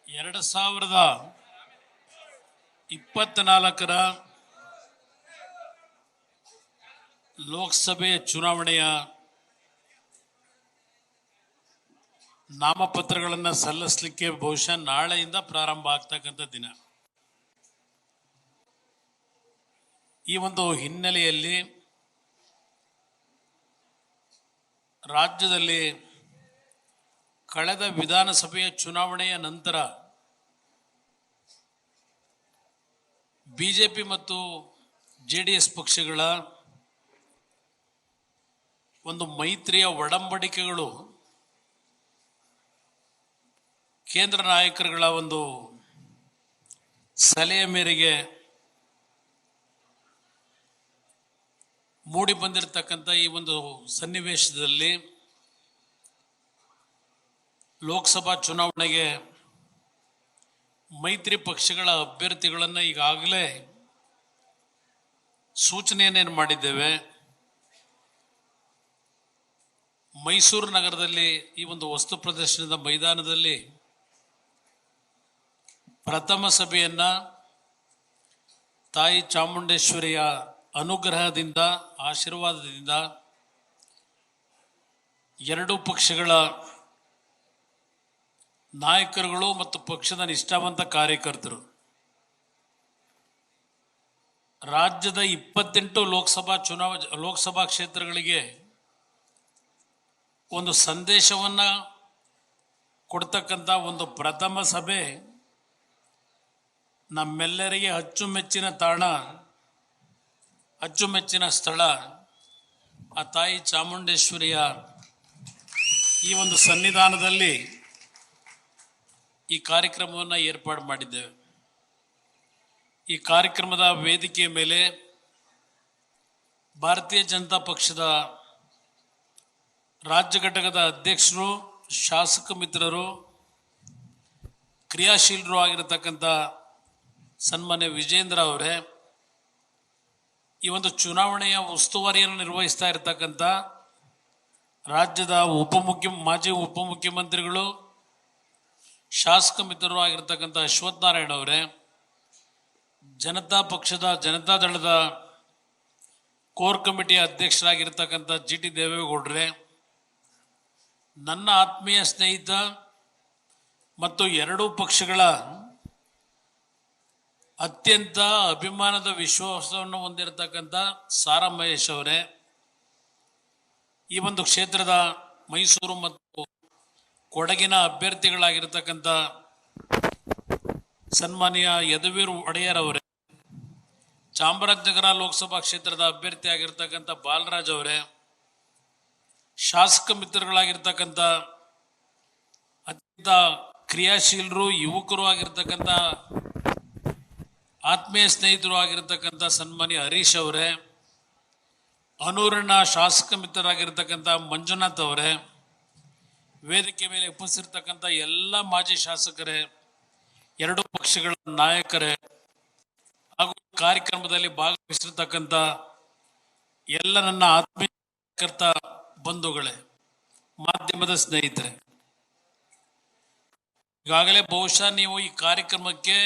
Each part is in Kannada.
2024 ಲೋಕಸಭೆ ಚುನಾವಣೆಯ ನಾಮಪತ್ರಗಳನ್ನು ಸಲ್ಲಿಸಲಿಕ್ಕೆ ಬಹುಶಃ ನಾಳೆಯಿಂದ ಪ್ರಾರಂಭ ಆಗ್ತಕ್ಕಂಥ ದಿನ. ಈ ಒಂದು ಹಿನ್ನೆಲೆಯಲ್ಲಿ ರಾಜ್ಯದಲ್ಲಿ ಕಳೆದ ವಿಧಾನಸಭೆಯ ಚುನಾವಣೆಯ ನಂತರ ಬಿಜೆಪಿ ಮತ್ತು ಜೆಡಿಎಸ್ ಪಕ್ಷಗಳ ಒಂದು ಮೈತ್ರಿಯ ಒಡಂಬಡಿಕೆಗಳು ಕೇಂದ್ರ ನಾಯಕರುಗಳ ಒಂದು ಸಲಹೆಯ ಮೇರೆಗೆ ಮೂಡಿ ಬಂದಿರತಕ್ಕಂಥ ಈ ಒಂದು ಸನ್ನಿವೇಶದಲ್ಲಿ ಲೋಕಸಭಾ ಚುನಾವಣೆಗೆ ಮೈತ್ರಿ ಪಕ್ಷಗಳ ಅಭ್ಯರ್ಥಿಗಳನ್ನು ಈಗಾಗಲೇ ಸೂಚನೆಯನ್ನೇನು ಮಾಡಿದ್ದೇವೆ. ಮೈಸೂರು ನಗರದಲ್ಲಿ ಈ ಒಂದು ವಸ್ತು ಪ್ರದರ್ಶನದ ಮೈದಾನದಲ್ಲಿ ಪ್ರಥಮ ಸಭೆಯನ್ನ ತಾಯಿ ಚಾಮುಂಡೇಶ್ವರಿಯ ಅನುಗ್ರಹದಿಂದ ಆಶೀರ್ವಾದದಿಂದ ಎರಡೂ ಪಕ್ಷಗಳ ನಾಯಕರುಗಳು ಮತ್ತು ಪಕ್ಷದ ನಿಷ್ಠಾವಂತ ಕಾರ್ಯಕರ್ತರು ರಾಜ್ಯದ 28 ಲೋಕಸಭಾ ಕ್ಷೇತ್ರಗಳಿಗೆ ಒಂದು ಸಂದೇಶವನ್ನ ಕೊಡ್ತಕ್ಕಂಥ ಒಂದು ಪ್ರಥಮ ಸಭೆ ನಮ್ಮೆಲ್ಲರಿಗೆ ಅಚ್ಚುಮೆಚ್ಚಿನ ತಾಣ, ಅಚ್ಚುಮೆಚ್ಚಿನ ಸ್ಥಳ ಆ ತಾಯಿ ಚಾಮುಂಡೇಶ್ವರಿಯ ಈ ಒಂದು ಸನ್ನಿಧಾನದಲ್ಲಿ ಈ ಕಾರ್ಯಕ್ರಮವನ್ನು ಏರ್ಪಾಡು ಮಾಡಿದ್ದೇವೆ. ಈ ಕಾರ್ಯಕ್ರಮದ ವೇದಿಕೆಯ ಮೇಲೆ ಭಾರತೀಯ ಜನತಾ ಪಕ್ಷದ ರಾಜ್ಯ ಘಟಕದ ಅಧ್ಯಕ್ಷರು, ಶಾಸಕ ಮಿತ್ರರು, ಕ್ರಿಯಾಶೀಲರು ಆಗಿರತಕ್ಕಂಥ ಸನ್ಮಾನ್ಯ ವಿಜೇಂದ್ರ ಅವರೇ, ಈ ಒಂದು ಚುನಾವಣೆಯ ಉಸ್ತುವಾರಿಯನ್ನು ನಿರ್ವಹಿಸ್ತಾ ಇರತಕ್ಕಂಥ ರಾಜ್ಯದ ಮಾಜಿ ಉಪಮುಖ್ಯಮಂತ್ರಿಗಳು, ಶಾಸಕ ಮಿತ್ರರು ಆಗಿರತಕ್ಕಂಥ ಅಶ್ವಥ್ ನಾರಾಯಣ ಅವರೇ, ಜನತಾದಳದ ಕೋರ್ ಕಮಿಟಿಯ ಅಧ್ಯಕ್ಷರಾಗಿರ್ತಕ್ಕಂಥ ಜಿ ಟಿ ದೇವೇಗೌಡರೇ, ನನ್ನ ಆತ್ಮೀಯ ಸ್ನೇಹಿತ ಮತ್ತು ಎರಡೂ ಪಕ್ಷಗಳ ಅತ್ಯಂತ ಅಭಿಮಾನದ ವಿಶ್ವಾಸವನ್ನು ಹೊಂದಿರತಕ್ಕಂಥ ಸಾರಾ ಮಹೇಶ್ ಅವರೇ, ಈ ಒಂದು ಕ್ಷೇತ್ರದ ಮೈಸೂರು ಮತ್ತು ಕೊಡಗಿನ ಅಭ್ಯರ್ಥಿಗಳಾಗಿರ್ತಕ್ಕಂಥ ಸನ್ಮಾನ್ಯ ಯದುವೀರ್ ಒಡೆಯರ್ ಅವರೇ, ಚಾಮರಾಜನಗರ ಲೋಕಸಭಾ ಕ್ಷೇತ್ರದ ಅಭ್ಯರ್ಥಿ ಆಗಿರ್ತಕ್ಕಂಥ ಬಾಲರಾಜ್ ಅವರೇ, ಶಾಸಕ ಮಿತ್ರಗಳಾಗಿರ್ತಕ್ಕಂಥ ಅತ್ಯಂತ ಕ್ರಿಯಾಶೀಲರು, ಯುವಕರು ಆಗಿರ್ತಕ್ಕಂಥ ಆತ್ಮೀಯ ಸ್ನೇಹಿತರು ಆಗಿರ್ತಕ್ಕಂಥ ಸನ್ಮಾನ್ಯ ಹರೀಶ್ ಅವರೇ, ಅನೂರಿನ ಶಾಸಕ ಮಿತ್ರರಾಗಿರ್ತಕ್ಕಂಥ ಮಂಜುನಾಥ್ ಅವರೇ, ವೇದಿಕೆ ಮೇಲೆ ಉಪಸ್ಥಿತಕ್ಕಂಥ ಎಲ್ಲ ಮಾಜಿ ಶಾಸಕರೇ, ಎರಡೂ ಪಕ್ಷಗಳ ನಾಯಕರೇ ಹಾಗೂ ಕಾರ್ಯಕ್ರಮದಲ್ಲಿ ಭಾಗವಹಿಸಿರ್ತಕ್ಕಂಥ ಎಲ್ಲ ನನ್ನ ಆತ್ಮೀಯ ಕಾರ್ಯಕರ್ತ ಬಂಧುಗಳೇ, ಮಾಧ್ಯಮದ ಸ್ನೇಹಿತರೆ, ಈಗಾಗಲೇ ಬಹುಶಃ ನೀವು ಈ ಕಾರ್ಯಕ್ರಮಕ್ಕೆ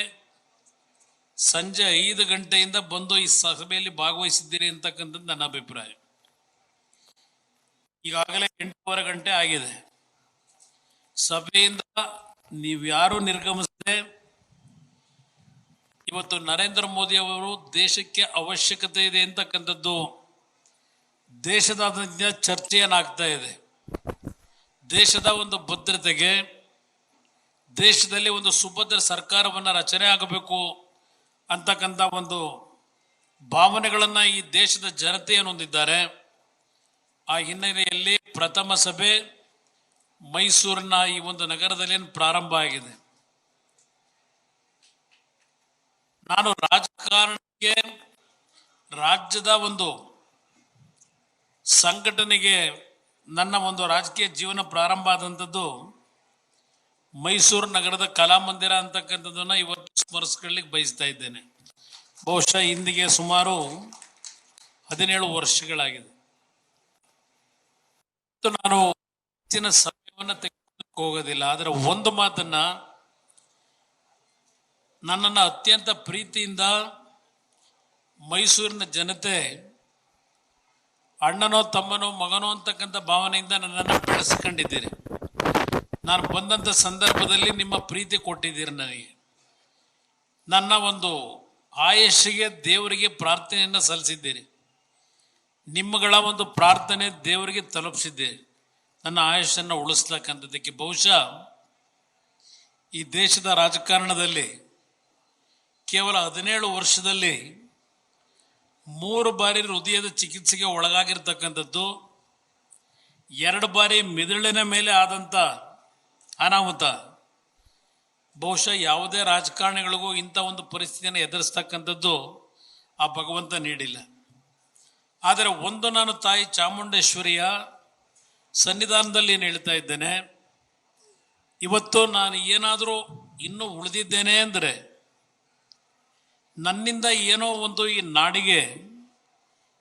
ಸಂಜೆ 5 ಗಂಟೆಯಿಂದ ಬಂದು ಈ ಸಭೆಯಲ್ಲಿ ಭಾಗವಹಿಸಿದ್ದೀರಿ ಅಂತಕ್ಕಂಥದ್ದು ನನ್ನ ಅಭಿಪ್ರಾಯ. ಈಗಾಗಲೇ 8:15 ಗಂಟೆ ಆಗಿದೆ. ಸಭೆಯಿಂದ ನೀವ್ಯಾರು ನಿರ್ಗಮಿಸದೆ ಇವತ್ತು ನರೇಂದ್ರ ಮೋದಿ ಅವರು ದೇಶಕ್ಕೆ ಅವಶ್ಯಕತೆ ಇದೆ ಅಂತಕ್ಕಂಥದ್ದು ದೇಶದಾದ್ಯಂತ ಚರ್ಚೆಯನ್ನಾಗ್ತಾ ಇದೆ. ದೇಶದ ಒಂದು ಭದ್ರತೆಗೆ, ದೇಶದಲ್ಲಿ ಒಂದು ಸುಭದ್ರ ಸರ್ಕಾರವನ್ನು ರಚನೆ ಆಗಬೇಕು ಅಂತಕ್ಕಂಥ ಒಂದು ಭಾವನೆಗಳನ್ನು ಈ ದೇಶದ ಜನತೆಯನ್ನು ಹೊಂದಿದ್ದಾರೆ. ಆ ಹಿನ್ನೆಲೆಯಲ್ಲಿ ಪ್ರಥಮ ಸಭೆ ಮೈಸೂರಿನ ಈ ಒಂದು ನಗರದಲ್ಲಿ ಪ್ರಾರಂಭ ಆಗಿದೆ. ನಾನು ರಾಜಕಾರಣಕ್ಕೆ, ರಾಜ್ಯದ ಒಂದು ಸಂಘಟನೆಗೆ ನನ್ನ ಒಂದು ರಾಜಕೀಯ ಜೀವನ ಪ್ರಾರಂಭ ಆದಂಥದ್ದು ಮೈಸೂರು ನಗರದ ಕಲಾಮಂದಿರ ಅಂತಕ್ಕಂಥದ್ದನ್ನು ಇವತ್ತು ಸ್ಮರಿಸ್ಕೊಳ್ಳಿಕ್ಕೆ ಬಯಸ್ತಾ ಇದ್ದೇನೆ. ಬಹುಶಃ ಇಂದಿಗೆ ಸುಮಾರು 17 ವರ್ಷಗಳಾಗಿದೆ. ನಾನು ಹೆಚ್ಚಿನ ಸಮಯವನ್ನು ತೆಗೆದುಕೊಳ್ಳಕ್ಕೆ ಹೋಗೋದಿಲ್ಲ. ಆದರೆ ಒಂದು ಮಾತನ್ನ ನನ್ನನ್ನು ಅತ್ಯಂತ ಪ್ರೀತಿಯಿಂದ ಮೈಸೂರಿನ ಜನತೆ ಅಣ್ಣನೋ ತಮ್ಮನೋ ಮಗನೋ ಅಂತಕ್ಕಂಥ ಭಾವನೆಯಿಂದ ನನ್ನನ್ನು ಬೆಳೆಸ್ಕೊಂಡಿದ್ದೀರಿ. ನಾನು ಬಂದಂಥ ಸಂದರ್ಭದಲ್ಲಿ ನಿಮ್ಮ ಪ್ರೀತಿ ಕೊಟ್ಟಿದ್ದೀರಿ. ನನಗೆ ನನ್ನ ಒಂದು ಆಯಸ್ಸಿಗೆ ದೇವರಿಗೆ ಪ್ರಾರ್ಥನೆಯನ್ನು ಸಲ್ಲಿಸಿದ್ದೀರಿ. ನಿಮ್ಮಗಳ ಒಂದು ಪ್ರಾರ್ಥನೆ ದೇವರಿಗೆ ತಲುಪಿಸಿದ್ದೀರಿ ನನ್ನ ಆಯಸ್ಸನ್ನು ಉಳಿಸ್ಲಕ್ಕಂಥದ್ದಕ್ಕೆ. ಬಹುಶಃ ಈ ದೇಶದ ರಾಜಕಾರಣದಲ್ಲಿ ಕೇವಲ 17 ವರ್ಷದಲ್ಲಿ 3 ಬಾರಿ ಹೃದಯದ ಚಿಕಿತ್ಸೆಗೆ ಒಳಗಾಗಿರ್ತಕ್ಕಂಥದ್ದು, 2 ಬಾರಿ ಮಿದುಳಿನ ಮೇಲೆ ಆದಂಥ ಅನಾಹುತ. ಬಹುಶಃ ಯಾವುದೇ ರಾಜಕಾರಣಿಗಳಿಗೂ ಇಂಥ ಒಂದು ಪರಿಸ್ಥಿತಿಯನ್ನು ಎದುರಿಸ್ತಕ್ಕಂಥದ್ದು ಆ ಭಗವಂತ ನೀಡಿಲ್ಲ. ಆದರೆ ಒಂದು ನಾನು ತಾಯಿ ಚಾಮುಂಡೇಶ್ವರಿಯ ಸನ್ನಿಧಾನದಲ್ಲಿ ಏನು ಹೇಳ್ತಾ ಇದ್ದೇನೆ, ಇವತ್ತು ನಾನು ಏನಾದರೂ ಇನ್ನೂ ಉಳಿದಿದ್ದೇನೆ ಅಂದರೆ ನನ್ನಿಂದ ಏನೋ ಒಂದು ಈ ನಾಡಿಗೆ,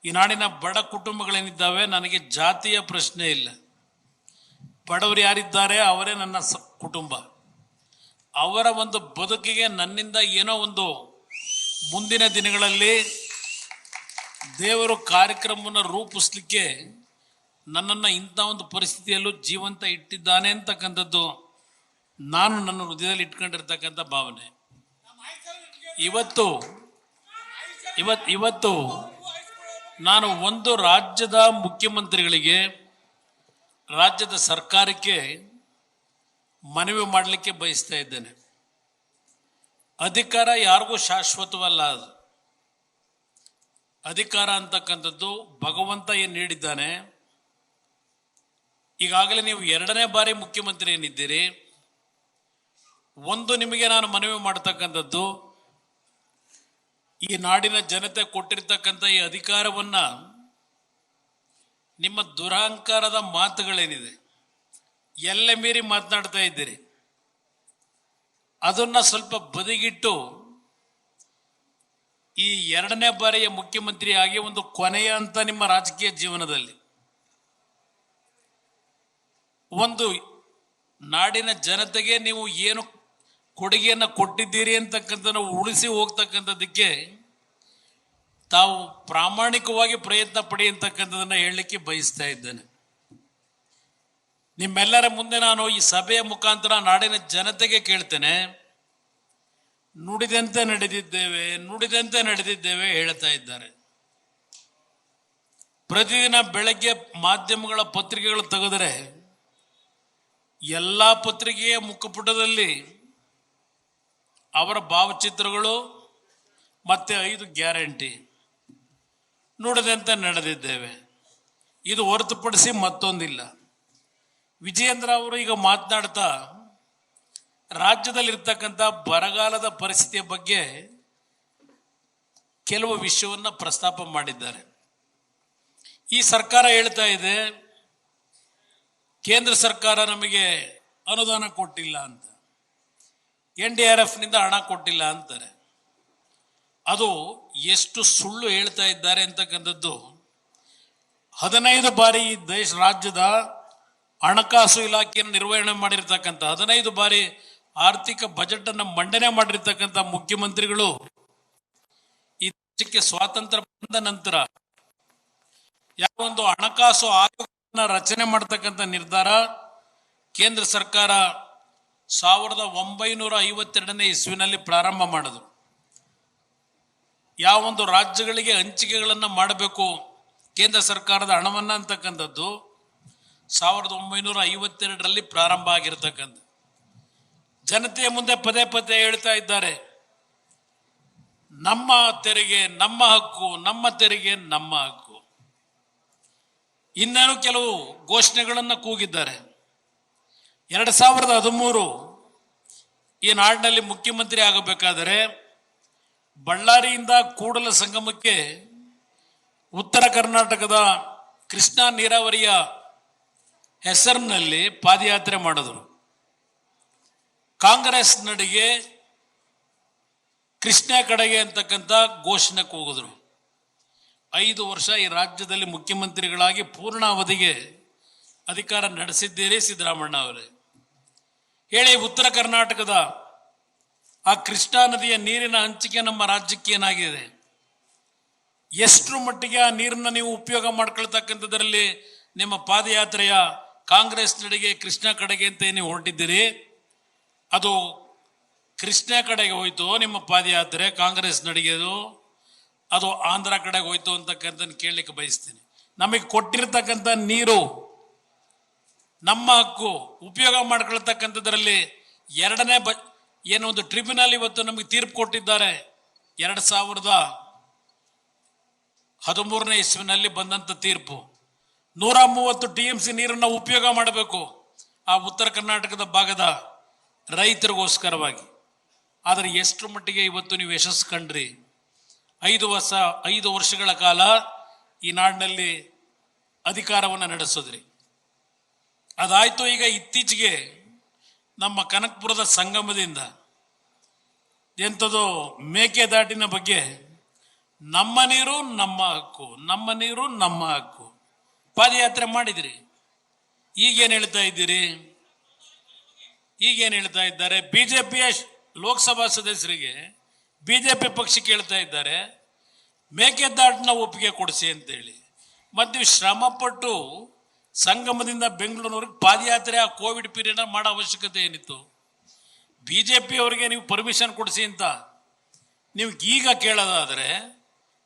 ಈ ನಾಡಿನ ಬಡ ಕುಟುಂಬಗಳೇನಿದ್ದಾವೆ, ನನಗೆ ಜಾತಿಯ ಪ್ರಶ್ನೆ ಇಲ್ಲ. ಬಡವರು ಯಾರಿದ್ದಾರೆ ಅವರೇ ನನ್ನ ಕುಟುಂಬ. ಅವರ ಒಂದು ಬದುಕಿಗೆ ನನ್ನಿಂದ ಏನೋ ಒಂದು ಮುಂದಿನ ದಿನಗಳಲ್ಲಿ ದೇವರು ಕಾರ್ಯಕ್ರಮವನ್ನು ರೂಪಿಸ್ಲಿಕ್ಕೆ ನನ್ನನ್ನು ಇಂಥ ಒಂದು ಪರಿಸ್ಥಿತಿಯಲ್ಲೂ ಜೀವಂತ ಇಟ್ಟಿದ್ದಾನೆ ಅಂತಕ್ಕಂಥದ್ದು ನಾನು ನನ್ನ ಹೃದಯದಲ್ಲಿ ಇಟ್ಕೊಂಡಿರ್ತಕ್ಕಂಥ ಭಾವನೆ. ಇವತ್ತು ನಾನು ಒಂದು ರಾಜ್ಯದ ಮುಖ್ಯಮಂತ್ರಿಗಳಿಗೆ, ರಾಜ್ಯದ ಸರ್ಕಾರಕ್ಕೆ ಮನವಿ ಮಾಡಲಿಕ್ಕೆ ಬಯಸ್ತಾ ಇದ್ದೇನೆ. ಅಧಿಕಾರ ಯಾರಿಗೂ ಶಾಶ್ವತವಲ್ಲ. ಅದು ಅಧಿಕಾರ ಅಂತಕ್ಕಂಥದ್ದು ಭಗವಂತ ಏನು ನೀಡಿದ್ದಾನೆ. ಈಗಾಗಲೇ ನೀವು 2ನೇ ಬಾರಿ ಮುಖ್ಯಮಂತ್ರಿ ಏನಿದ್ದೀರಿ. ಒಂದು ನಿಮಗೆ ನಾನು ಮನವಿ ಮಾಡತಕ್ಕಂಥದ್ದು, ಈ ನಾಡಿನ ಜನತೆ ಕೊಟ್ಟಿರ್ತಕ್ಕಂಥ ಈ ಅಧಿಕಾರವನ್ನ, ನಿಮ್ಮ ದುರಹಂಕಾರದ ಮಾತುಗಳೇನಿದೆ, ಎಲ್ಲ ಮೀರಿ ಮಾತನಾಡ್ತಾ ಇದ್ದೀರಿ. ಅದನ್ನ ಸ್ವಲ್ಪ ಬದಿಗಿಟ್ಟು ಈ 2ನೇ ಬಾರಿಯ ಮುಖ್ಯಮಂತ್ರಿ ಆಗಿ ಒಂದು ಕೊನೆಯ ಅಂತ ನಿಮ್ಮ ರಾಜಕೀಯ ಜೀವನದಲ್ಲಿ ಒಂದು ನಾಡಿನ ಜನತೆಗೆ ನೀವು ಏನು ಕೊಡುಗೆಯನ್ನು ಕೊಟ್ಟಿದ್ದೀರಿ ಅಂತಕ್ಕಂಥ ಉಳಿಸಿ ಹೋಗ್ತಕ್ಕಂಥದ್ದಕ್ಕೆ ತಾವು ಪ್ರಾಮಾಣಿಕವಾಗಿ ಪ್ರಯತ್ನ ಪಡಿ ಅಂತಕ್ಕಂಥದ್ದನ್ನು ಹೇಳಲಿಕ್ಕೆ ಬಯಸ್ತಾ ಇದ್ದೇನೆ. ನಿಮ್ಮೆಲ್ಲರ ಮುಂದೆ ನಾನು ಈ ಸಭೆಯ ಮುಖಾಂತರ ನಾಡಿನ ಜನತೆಗೆ ಕೇಳ್ತೇನೆ, ನುಡಿದಂತೆ ನಡೆದಿದ್ದೇವೆ ಹೇಳ್ತಾ ಇದ್ದಾರೆ. ಪ್ರತಿದಿನ ಬೆಳಗ್ಗೆ ಮಾಧ್ಯಮಗಳ ಪತ್ರಿಕೆಗಳು ತೆಗೆದರೆ ಎಲ್ಲ ಪತ್ರಿಕೆಯ ಮುಖಪುಟದಲ್ಲಿ ಅವರ ಭಾವಚಿತ್ರಗಳು ಮತ್ತೆ 5 ಗ್ಯಾರಂಟಿ, ನುಡಿದಂತೆ ನಡೆದಿದ್ದೇವೆ. ಇದು ಹೊರತುಪಡಿಸಿ ಮತ್ತೊಂದಿಲ್ಲ. ವಿಜಯೇಂದ್ರ ಅವರು ಈಗ ಮಾತನಾಡ್ತಾ ರಾಜ್ಯದಲ್ಲಿರ್ತಕ್ಕಂಥ ಬರಗಾಲದ ಪರಿಸ್ಥಿತಿಯ ಬಗ್ಗೆ ಕೆಲವು ವಿಷಯವನ್ನು ಪ್ರಸ್ತಾಪ ಮಾಡಿದ್ದಾರೆ. ಈ ಸರ್ಕಾರ ಹೇಳ್ತಾ ಇದೆ, ಕೇಂದ್ರ ಸರ್ಕಾರ ನಮಗೆ ಅನುದಾನ ಕೊಟ್ಟಿಲ್ಲ ಅಂತ, NDRF ನಿಂದ ಹಣ ಕೊಟ್ಟಿಲ್ಲ ಅಂತಾರೆ. ಅದು ಎಷ್ಟು ಸುಳ್ಳು ಹೇಳ್ತಾ ಇದ್ದಾರೆ ಅಂತಕ್ಕಂಥದ್ದು 15 ಬಾರಿ ಈ ರಾಜ್ಯದ ಹಣಕಾಸು ಇಲಾಖೆಯನ್ನು ನಿರ್ವಹಣೆ ಮಾಡಿರ್ತಕ್ಕಂಥ, 15 ಬಾರಿ ಆರ್ಥಿಕ ಬಜೆಟ್ ಅನ್ನು ಮಂಡನೆ ಮಾಡಿರ್ತಕ್ಕಂಥ ಮುಖ್ಯಮಂತ್ರಿಗಳು ಈ ದೇಶಕ್ಕೆ ಸ್ವಾತಂತ್ರ್ಯ ಬಂದ ನಂತರ ಯಾವೊಂದು ಹಣಕಾಸು ಆಯೋಗವನ್ನು ರಚನೆ ಮಾಡತಕ್ಕಂಥ ನಿರ್ಧಾರ ಕೇಂದ್ರ ಸರ್ಕಾರ 1952ನೇ ಇಸ್ವಿನಲ್ಲಿ ಪ್ರಾರಂಭ ಮಾಡಿದ್ರು. ಯಾವೊಂದು ರಾಜ್ಯಗಳಿಗೆ ಹಂಚಿಕೆಗಳನ್ನು ಮಾಡಬೇಕು ಕೇಂದ್ರ ಸರ್ಕಾರದ ಹಣವನ್ನ ಅಂತಕ್ಕಂಥದ್ದು 1952ರಲ್ಲಿ ಪ್ರಾರಂಭ ಆಗಿರತಕ್ಕಂಥ. ಜನತೆಯ ಮುಂದೆ ಪದೇ ಪದೇ ಹೇಳ್ತಾ ಇದ್ದಾರೆ, ನಮ್ಮ ತೆರಿಗೆ ನಮ್ಮ ಹಕ್ಕು, ನಮ್ಮ ತೆರಿಗೆ ನಮ್ಮ ಹಕ್ಕು. ಇನ್ನೇನು ಕೆಲವು ಘೋಷಣೆಗಳನ್ನು ಕೂಗಿದ್ದಾರೆ. 2013 ಈ ನಾಡಿನಲ್ಲಿ ಮುಖ್ಯಮಂತ್ರಿ ಆಗಬೇಕಾದರೆ ಬಳ್ಳಾರಿಯಿಂದ ಕೂಡಲ ಸಂಗಮಕ್ಕೆ ಉತ್ತರ ಕರ್ನಾಟಕದ ಕೃಷ್ಣಾ ನೀರಾವರಿಯ ಹೆಸರಿನಲ್ಲಿ ಪಾದಯಾತ್ರೆ ಮಾಡಿದ್ರು. ಕಾಂಗ್ರೆಸ್ ನಡಿಗೆ ಕೃಷ್ಣ ಕಡೆಗೆ ಅಂತಕ್ಕಂಥ ಘೋಷಣೆ ಕೂಗಿದ್ರು. 5 ವರ್ಷ ಈ ರಾಜ್ಯದಲ್ಲಿ ಮುಖ್ಯಮಂತ್ರಿಗಳಾಗಿ ಪೂರ್ಣ ಅವಧಿಗೆ ಅಧಿಕಾರ ನಡೆಸಿದ್ದೀರಿ ಸಿದ್ದರಾಮಣ್ಣ ಅವರೇ. ಹೇಳಿ, ಉತ್ತರ ಕರ್ನಾಟಕದ ಆ ಕೃಷ್ಣಾ ನದಿಯ ನೀರಿನ ಹಂಚಿಕೆ ನಮ್ಮ ರಾಜ್ಯಕ್ಕೆ ಏನಾಗಿದೆ, ಎಷ್ಟರ ಮಟ್ಟಿಗೆ ಆ ನೀರನ್ನ ನೀವು ಉಪಯೋಗ ಮಾಡ್ಕೊಳ್ತಕ್ಕಂಥದ್ರಲ್ಲಿ ನಿಮ್ಮ ಪಾದಯಾತ್ರೆಯ ಕಾಂಗ್ರೆಸ್ ನಡೆಗೆ ಕೃಷ್ಣ ಕಡೆಗೆ ಅಂತ ನೀವು ಹೊರಟಿದ್ದೀರಿ, ಅದು ಕೃಷ್ಣ ಕಡೆಗೆ ಹೋಯ್ತು ನಿಮ್ಮ ಪಾದಯಾತ್ರೆ, ಕಾಂಗ್ರೆಸ್ ನಡೆಗೆದು ಅದು ಆಂಧ್ರ ಕಡೆಗೆ ಹೋಯ್ತು ಅಂತಕ್ಕಂಥ ಕೇಳಲಿಕ್ಕೆ ಬಯಸ್ತೀನಿ. ನಮಗೆ ಕೊಟ್ಟಿರ್ತಕ್ಕಂಥ ನೀರು ನಮ್ಮ ಹಕ್ಕು, ಉಪಯೋಗ ಮಾಡ್ಕೊಳ್ತಕ್ಕಂಥದ್ರಲ್ಲಿ ಎರಡನೇ ಏನೋ ಒಂದು ಟ್ರಿಬ್ಯುನಲ್ ಇವತ್ತು ನಮಗೆ ತೀರ್ಪು ಕೊಟ್ಟಿದ್ದಾರೆ. 2013ನೇ ಇಸ್ವಿನಲ್ಲಿ ಬಂದಂತ ತೀರ್ಪು 130 TMC ನೀರನ್ನು ಉಪಯೋಗ ಮಾಡಬೇಕು ಆ ಉತ್ತರ ಕರ್ನಾಟಕದ ಭಾಗದ ರೈತರಿಗೋಸ್ಕರವಾಗಿ. ಆದರೆ ಎಷ್ಟರ ಮಟ್ಟಿಗೆ ಇವತ್ತು ನೀವು ಯಶಸ್ಸು ಕಂಡ್ರಿ? 5 ವರ್ಷಗಳ ಕಾಲ ಈ ನಾಡಿನಲ್ಲಿ ಅಧಿಕಾರವನ್ನು ನಡೆಸಿದ್ರಿ. ಅದಾಯ್ತು. ಈಗ ಇತ್ತೀಚೆಗೆ ನಮ್ಮ ಕನಕಪುರದ ಸಂಗಮದಿಂದ ಎಂಥದ್ದು ಮೇಕೆದಾಟಿನ ಬಗ್ಗೆ ನಮ್ಮ ನೀರು ನಮ್ಮ ಹಕ್ಕು, ನಮ್ಮ ನೀರು ನಮ್ಮ ಹಕ್ಕು ಪಾದಯಾತ್ರೆ ಮಾಡಿದಿರಿ. ಈಗೇನು ಹೇಳ್ತಾ ಇದ್ದೀರಿ? ಈಗೇನು ಹೇಳ್ತಾ ಇದ್ದಾರೆ? ಬಿಜೆಪಿಯ ಲೋಕಸಭಾ ಸದಸ್ಯರಿಗೆ ಬಿಜೆಪಿ ಪಕ್ಷಕ್ಕೆ ಹೇಳ್ತಾ ಇದ್ದಾರೆ ಮೇಕೆದಾಟಿನ ಒಪ್ಪಿಗೆ ಕೊಡಿಸಿ ಅಂತೇಳಿ. ಮತ್ತು ನೀವು ಶ್ರಮಪಟ್ಟು ಸಂಗಮದಿಂದ ಬೆಂಗಳೂರಿನವ್ರಿಗೆ ಪಾದಯಾತ್ರೆ ಆ ಕೋವಿಡ್ ಪೀರಿಯಡ್ ಮಾಡೋ ಅವಶ್ಯಕತೆ ಏನಿತ್ತು? ಬಿಜೆಪಿ ಅವರಿಗೆ ನೀವು ಪರ್ಮಿಷನ್ ಕೊಡಿಸಿ ಅಂತ ನೀವು ಈಗ ಕೇಳೋದಾದರೆ,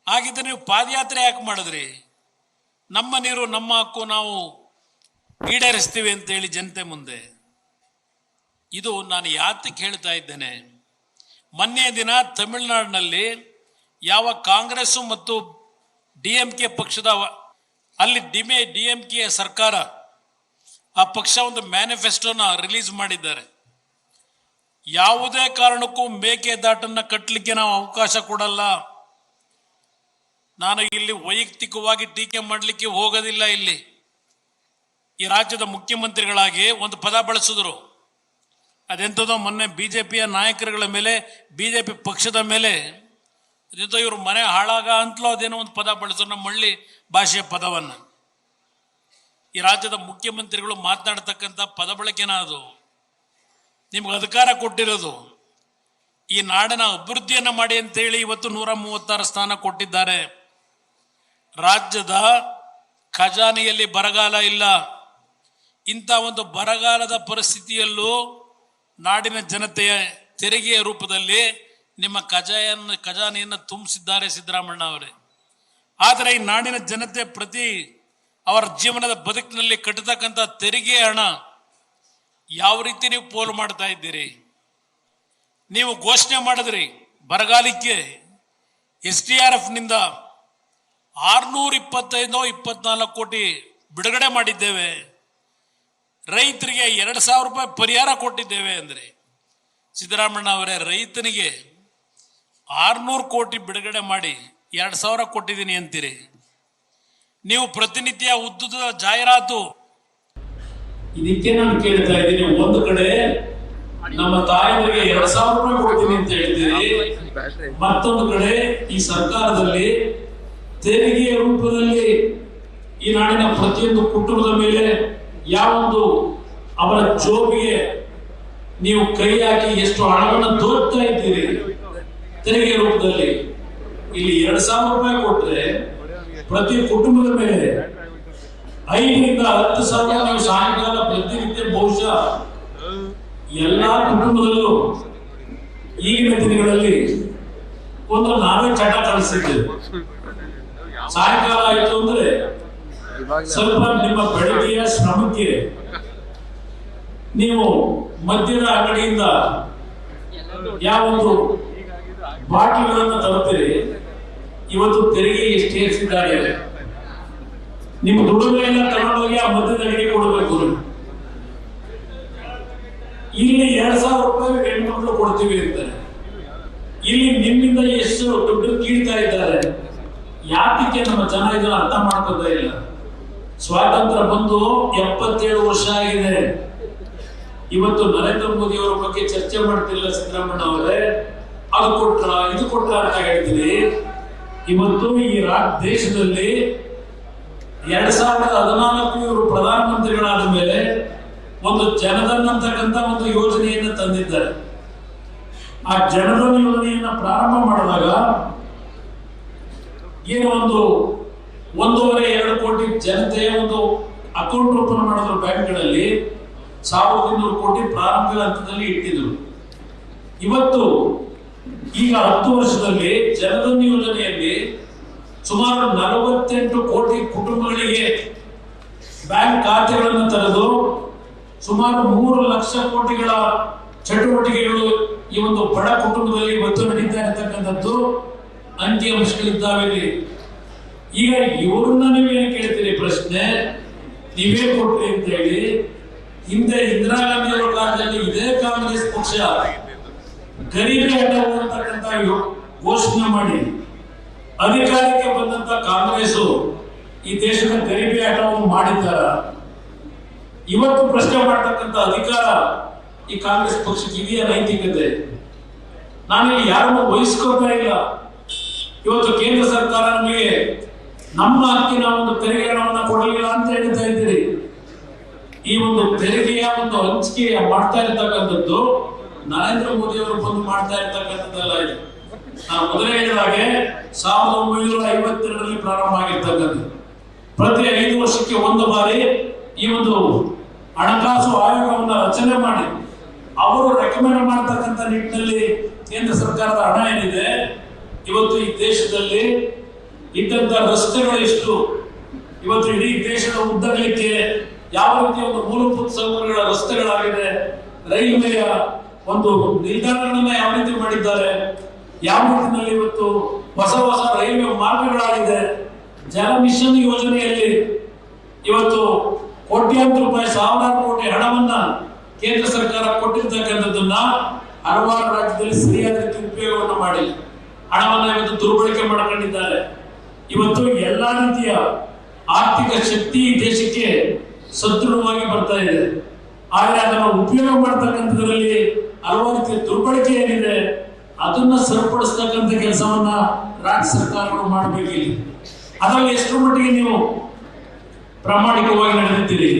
ಹಾಗಿದ್ರೆ ನೀವು ಪಾದಯಾತ್ರೆ ಯಾಕೆ ಮಾಡಿದ್ರಿ? ನಮ್ಮ ನೀರು ನಮ್ಮ ಹಕ್ಕು ನಾವು ಈಡೇರಿಸ್ತೀವಿ ಅಂತೇಳಿ ಜನತೆ ಮುಂದೆ. ಇದು ನಾನು ಯಾತಕ್ಕೆ ಹೇಳ್ತಾ ಇದ್ದೇನೆ, ಮೊನ್ನೆ ದಿನ ತಮಿಳುನಾಡಿನಲ್ಲಿ ಯಾವ ಕಾಂಗ್ರೆಸ್ ಮತ್ತು DMK ಪಕ್ಷದ ಅಲ್ಲಿ DMK ಸರ್ಕಾರ ಆ ಪಕ್ಷ ಒಂದು ಮ್ಯಾನಿಫೆಸ್ಟೋನ ರಿಲೀಸ್ ಮಾಡಿದ್ದಾರೆ. ಯಾವುದೇ ಕಾರಣಕ್ಕೂ ಮೇಕೆದಾಟನ್ನ ಕಟ್ಟಲಿಕ್ಕೆ ನಾವು ಅವಕಾಶ ಕೊಡಲ್ಲ. ನಾನು ಇಲ್ಲಿ ವೈಯಕ್ತಿಕವಾಗಿ ಟೀಕೆ ಮಾಡಲಿಕ್ಕೆ ಹೋಗೋದಿಲ್ಲ. ಇಲ್ಲಿ ಈ ರಾಜ್ಯದ ಮುಖ್ಯಮಂತ್ರಿಗಳಾಗಿ ಒಂದು ಪದ ಬಳಸಿದ್ರು, ಅದೆಂಥದೋ ಮೊನ್ನೆ ಬಿಜೆಪಿಯ ನಾಯಕರುಗಳ ಮೇಲೆ, ಬಿಜೆಪಿ ಪಕ್ಷದ ಮೇಲೆ ಅದೇಂತೋ ಇವರು ಮನೆ ಹಾಳಾಗ ಅಂತಲೋ ಅದೇನೋ ಒಂದು ಪದ ಬಳಸಿದ್ರು, ನಮ್ಮ ಹಳ್ಳಿ ಭಾಷೆಯ ಪದವನ್ನು. ಈ ರಾಜ್ಯದ ಮುಖ್ಯಮಂತ್ರಿಗಳು ಮಾತನಾಡ್ತಕ್ಕಂಥ ಪದ ಬಳಕೆನ ಅದು. ನಿಮ್ಗೆ ಅಧಿಕಾರ ಕೊಟ್ಟಿರೋದು ಈ ನಾಡಿನ ಅಭಿವೃದ್ಧಿಯನ್ನು ಮಾಡಿ ಅಂತೇಳಿ ಇವತ್ತು 136 ಸ್ಥಾನ ಕೊಟ್ಟಿದ್ದಾರೆ. ರಾಜ್ಯದ ಖಜಾನೆಯಲ್ಲಿ ಬರಗಾಲ ಇಲ್ಲ. ಇಂಥ ಒಂದು ಬರಗಾಲದ ಪರಿಸ್ಥಿತಿಯಲ್ಲೂ ನಾಡಿನ ಜನತೆಯ ತೆರಿಗೆಯ ರೂಪದಲ್ಲಿ ನಿಮ್ಮ ಖಜಾನೆಯನ್ನು ತುಂಬಿಸಿದ್ದಾರೆ ಸಿದ್ದರಾಮಣ್ಣ ಅವರೇ. ಆದರೆ ಈ ನಾಡಿನ ಜನತೆ ಪ್ರತಿ ಅವರ ಜೀವನದ ಬದುಕಿನಲ್ಲಿ ಕಟ್ಟತಕ್ಕಂಥ ತೆರಿಗೆ ಹಣ ಯಾವ ರೀತಿ ನೀವು ಪೋಲು ಮಾಡ್ತಾ ಇದ್ದೀರಿ? ನೀವು ಘೋಷಣೆ ಮಾಡಿದ್ರಿ ಬರಗಾಲಕ್ಕೆ SDRF ನಿಂದ 625-24 ಕೋಟಿ ಬಿಡುಗಡೆ ಮಾಡಿದ್ದೇವೆ, ರೈತರಿಗೆ 2,000 ರೂಪಾಯಿ ಪರಿಹಾರ ಕೊಟ್ಟಿದ್ದೇವೆ ಅಂದ್ರೆ, ಸಿದ್ದರಾಮಣ್ಣ ಅವರೇ ರೈತನಿಗೆ 600 ಕೋಟಿ ಬಿಡುಗಡೆ ಮಾಡಿ 2,000 ಕೊಟ್ಟಿದ್ದೀನಿ ಅಂತೀರಿ. ನೀವು ಪ್ರತಿನಿತ್ಯ ಉದ್ದುದ ಜಾಹೀರಾತು. ಇದಕ್ಕೆ ನಾನು ಕೇಳ್ತಾ ಇದ್ದೀನಿ, ಒಂದು ಕಡೆ ನಮ್ಮ ತಾಯಂದಿರಿಗೆ 2,000 ರೂಪಾಯಿ ಕೊಡ್ತೀನಿ ಅಂತ ಹೇಳ್ತೀರಿ, ಮತ್ತೊಂದು ಕಡೆ ಈ ಸರ್ಕಾರದಲ್ಲಿ ತೆರಿಗೆಯ ರೂಪದಲ್ಲಿ ಈ ನಾಡಿನ ಪ್ರತಿಯೊಂದು ಕುಟುಂಬದ ಮೇಲೆ ಯಾವೊಂದು ಅವರ ಜೋಬಿಗೆ ನೀವು ಕೈ ಹಾಕಿ ಎಷ್ಟು ಹಣವನ್ನು ದೋಚ್ತಾ ಇದ್ದೀರಿ ತೆರಿಗೆ ರೂಪದಲ್ಲಿ. ಇಲ್ಲಿ 2,000 ರೂಪಾಯಿ ಕೊಟ್ರೆ ಪ್ರತಿ ಕುಟುಂಬದ ಮೇಲೆ 5,000-10,000 ನೀವು ಸಾಯಂಕಾಲ ಪ್ರತಿನಿತ್ಯ ಬಹುಶಃ ಎಲ್ಲಾ ಕುಟುಂಬದಲ್ಲೂ ಈಗಿನ ದಿನಗಳಲ್ಲಿ ಒಂದು ನಾವೇ ಚಟ ಕಳಿಸಿದ್ದೇವೆ. ಸಾಯಂಕಾಲ ಆಯ್ತು ಅಂದ್ರೆ ಸ್ವಲ್ಪ ನಿಮ್ಮ ಬೆಳಗ್ಗೆಯ ಶ್ರಮಕ್ಕೆ ನೀವು ಮದ್ಯದ ಅಂಗಡಿಯಿಂದ ಯಾವೊಂದು ಬಾಟಲಿಗಳನ್ನು ತರುತ್ತೀರಿ. ಇವತ್ತು ತೆರಿಗೆ ಎಷ್ಟು ಏರಿಸಿದ್ದಾರೆ, ನಿಮ್ಮ ದುಡಿಮೆಯನ್ನ ತಗೊಂಡೋಗಿ ಆ ಮದ್ಯದ ಅಂಗಡಿಗೆ ಕೊಡಬೇಕು. ಇಲ್ಲಿ 2,000 ರೂಪಾಯಿ ಹೆಣ್ಮಕ್ಳು ಕೊಡ್ತೀವಿ ಅಂತಾರೆ. ಇಲ್ಲಿ ನಿಮ್ಮಿಂದ ಎಷ್ಟು ದುಡ್ಡು ಕೀಳ್ತಾ ಇದ್ದಾರೆ. ಯಾಕೆ ನಮ್ಮ ಜನ ಇದನ್ನು ಅರ್ಥ ಮಾಡ್ಕೋತಾ ಇಲ್ಲ? ಸ್ವಾತಂತ್ರ್ಯ ಬಂದು 77 ವರ್ಷ ಆಗಿದೆ. ಇವತ್ತು ನರೇಂದ್ರ ಮೋದಿ ಅವರ ಬಗ್ಗೆ ಚರ್ಚೆ ಮಾಡ್ತಿಲ್ಲ ಸಿದ್ದರಾಮಣ್ಣ ಅವರೇ. ಅದು ಕೊಟ್ರ ಇದು ಕೊಟ್ರ ಅಂತ ಹೇಳ್ತೀರಿ. ಇವತ್ತು ಈ ದೇಶದಲ್ಲಿ 2014 ಇವರು ಪ್ರಧಾನಮಂತ್ರಿಗಳಾದ ಮೇಲೆ ಒಂದು ಜನಧನ್ ಅಂತಕ್ಕಂಥ ಒಂದು ಯೋಜನೆಯನ್ನು ತಂದಿದ್ದಾರೆ. ಆ ಜನಧನ್ ಯೋಜನೆಯನ್ನ ಪ್ರಾರಂಭ ಮಾಡಿದಾಗ ಏನು ಒಂದು 1.5-2 ಕೋಟಿ ಜನತೆಯ ಒಂದು ಅಕೌಂಟ್ ಓಪನ್ ಮಾಡಿದ್ರು ಬ್ಯಾಂಕ್ಗಳಲ್ಲಿ, 1200 ಕೋಟಿ ಪ್ರಾರಂಭಿಕ ಹಂತದಲ್ಲಿ ಇಟ್ಟಿದ್ರು. ಇವತ್ತು ಈಗ 10 ವರ್ಷದಲ್ಲಿ ಜನಧನ್ ಯೋಜನೆಯಲ್ಲಿ ಸುಮಾರು 48 ಕೋಟಿ ಕುಟುಂಬಗಳಿಗೆ ಬ್ಯಾಂಕ್ ಖಾತೆಗಳನ್ನು ತೆರೆದು ಸುಮಾರು 3 ಲಕ್ಷ ಕೋಟಿಗಳ ಚಟುವಟಿಕೆಗಳು ಈ ಒಂದು ಬಡ ಕುಟುಂಬದಲ್ಲಿ ಇವತ್ತು ನಡೀತಾ ಇರತಕ್ಕಂಥದ್ದು ಅಂಕಿಅಂಶಗಳಿದ್ದಾವೆ. ಈಗ ಇವ್ರನ್ನ ನೀವೇನು ಕೇಳ್ತೀರಿ ಪ್ರಶ್ನೆ, ನೀವೇ ಕೊಟ್ರಿ ಅಂತ ಹೇಳಿ ಹಿಂದೆ ಇಂದಿರಾ ಗಾಂಧಿ ಅವರ ಕಾಲದಲ್ಲಿ ಇದೇ ಕಾಂಗ್ರೆಸ್ ಪಕ್ಷ ಗರೀಬಿ ಹಠಾವೋ ಅಂತಕ್ಕಂಥ ಘೋಷಣೆ ಮಾಡಿ ಅಧಿಕಾರಕ್ಕೆ ಬಂದಂತ ಕಾಂಗ್ರೆಸ್ ಈ ದೇಶದ ಗರೀಬಿ ಹಠಾವೋ ಮಾಡಿದ್ದಾರ? ಇವತ್ತು ಪ್ರಶ್ನೆ ಮಾಡತಕ್ಕಂಥ ಅಧಿಕಾರ ಈ ಕಾಂಗ್ರೆಸ್ ಪಕ್ಷಕ್ಕೆ ಇದೆಯಾ ನೈತಿಕತೆ? ನಾನಿಲ್ಲಿ ಯಾರನ್ನು ವಹಿಸ್ಕೊಳ್ತಾ ಇಲ್ಲ. ಇವತ್ತು ಕೇಂದ್ರ ಸರ್ಕಾರ ನಮಗೆ ನಮ್ಮ ಹಕ್ಕಿನ ಒಂದು ತೆರಿಗೆ ಹಣವನ್ನು ಕೊಡಲಿಲ್ಲ ಅಂತ ಹೇಳ್ತಾ ಇದ್ದೀರಿ. ಈ ಒಂದು ತೆರಿಗೆಯ ಒಂದು ಹಂಚಿಕೆ ಮಾಡ್ತಾ ಇರ್ತಕ್ಕಂಥದ್ದು ನರೇಂದ್ರ ಮೋದಿ ಅವರು ಬಂದು ಮಾಡ್ತಾ ಇರ್ತಕ್ಕಂಥದ್ದಲ್ಲ. ಇದು ನಾನು ಮೊದಲೇ ಹೇಳಿದ ಹಾಗೆ 1952ರಲ್ಲಿ ಪ್ರಾರಂಭ ಆಗಿರ್ತಕ್ಕಂಥದ್ದು. ಪ್ರತಿ 5 ವರ್ಷಕ್ಕೆ ಒಂದು ಬಾರಿ ಈ ಒಂದು ಹಣಕಾಸು ಆಯೋಗವನ್ನು ರಚನೆ ಮಾಡಿ ಅವರು ರೆಕಮೆಂಡ್ ಮಾಡತಕ್ಕಂಥ ನಿಟ್ಟಿನಲ್ಲಿ ಕೇಂದ್ರ ಸರ್ಕಾರದ ಹಣ ಏನಿದೆ, ಇವತ್ತು ಈ ದೇಶದಲ್ಲಿ ಇದ್ದಂತ ರಸ್ತೆಗಳು ಎಷ್ಟು, ಇವತ್ತು ಇಡೀ ದೇಶದ ಉದ್ದಗಲಿಕ್ಕೆ ಯಾವ ರೀತಿಯ ಒಂದು ಮೂಲಭೂತ ಸೌಕರ್ಯಗಳ ರಸ್ತೆಗಳಾಗಿದೆ, ರೈಲ್ವೆಯ ಒಂದು ನಿಲ್ದಾಣಗಳನ್ನ ಯಾವ ರೀತಿ ಮಾಡಿದ್ದಾರೆ, ಯಾವ ರೀತಿಯಲ್ಲಿ ಇವತ್ತು ಹೊಸ ರೈಲ್ವೆ ಮಾರ್ಗಗಳಾಗಿದೆ, ಜಲ ಮಿಷನ್ ಯೋಜನೆಯಲ್ಲಿ ಇವತ್ತು ಕೋಟ್ಯಾಂತರ ರೂಪಾಯಿ, 1000 ಕೋಟಿ ಹಣವನ್ನ ಕೇಂದ್ರ ಸರ್ಕಾರ ಕೊಟ್ಟಿರ್ತಕ್ಕಂಥದ್ದನ್ನ ಹಲವಾರು ರಾಜ್ಯದಲ್ಲಿ ಸರಿಯಾದ ರೀತಿ ಉಪಯೋಗವನ್ನು ಮಾಡಿಲ್ಲ. ಹಣವನ್ನ ಇವತ್ತು ದುರ್ಬಳಕೆ ಮಾಡಿಕೊಂಡಿದ್ದಾರೆ. ಇವತ್ತು ಎಲ್ಲಾ ರೀತಿಯ ಆರ್ಥಿಕ ಶಕ್ತಿ ದೇಶಕ್ಕೆ ಸದೃಢವಾಗಿ ಬರ್ತಾ ಇದೆ. ಆದ್ರೆ ಅದನ್ನು ಉಪಯೋಗ ಮಾಡತಕ್ಕಂಥದ್ರಲ್ಲಿ ಹಲವಾರು ರೀತಿಯ ದುರ್ಬಳಕೆ ಏನಿದೆ ಅದನ್ನ ಸರಿಪಡಿಸ್ತಕ್ಕಂಥ ಕೆಲಸವನ್ನ ರಾಜ್ಯ ಸರ್ಕಾರಗಳು ಮಾಡಬೇಕಿಲ್ಲ. ಅದರಲ್ಲಿ ಎಷ್ಟರ ಮಟ್ಟಿಗೆ ನೀವು ಪ್ರಾಮಾಣಿಕವಾಗಿ ನಡೆದಿದ್ದೀರಿ?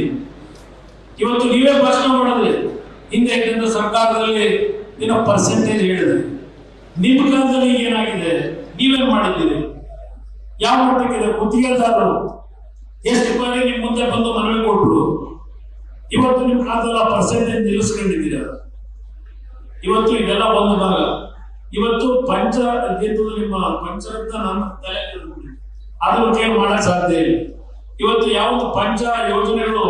ಇವತ್ತು ನೀವೇ ಭಾಷಣ ಮಾಡಿದ್ರಿ, ಹಿಂದೆ ಇದ್ದಂತ ಸರ್ಕಾರದಲ್ಲಿ ಏನೋ ಪರ್ಸೆಂಟೇಜ್ ಹೇಳಿದ್ರಿ. ನಿಮ್ಮ ಕಾಲದಲ್ಲಿ ಏನಾಗಿದೆ, ನೀವೇನ್ ಮಾಡಿದ್ದೀರಿ? ಯಾವ ಮಟ್ಟಕ್ಕಿದೆ? ಗುತ್ತಿಗೆದಾರರು ಎಷ್ಟು ಬಾರಿ ನಿಮ್ ಮುಂದೆ ಬಂದು ಮನವಿ ಕೊಟ್ಟರು. ಇವತ್ತು ನಿಮ್ ಕಾಲದಲ್ಲಿ ಪರ್ಸೆಂಟೇಜ್ ನಿಲ್ಲಿಸ್ಕೊಂಡಿದ್ದೀರ. ಇವತ್ತು ಇದೆಲ್ಲ ಒಂದು ಭಾಗ. ಇವತ್ತು ನಿಮ್ಮ ಪಂಚರತ್ನ ನಮ್ಮ ತಲೆ ಅದಕ್ಕೆ ಮಾಡಕ್ ಸಾಧ್ಯ ಇಲ್ಲ. ಇವತ್ತು ಯಾವುದು ಪಂಚ ಯೋಜನೆಗಳು,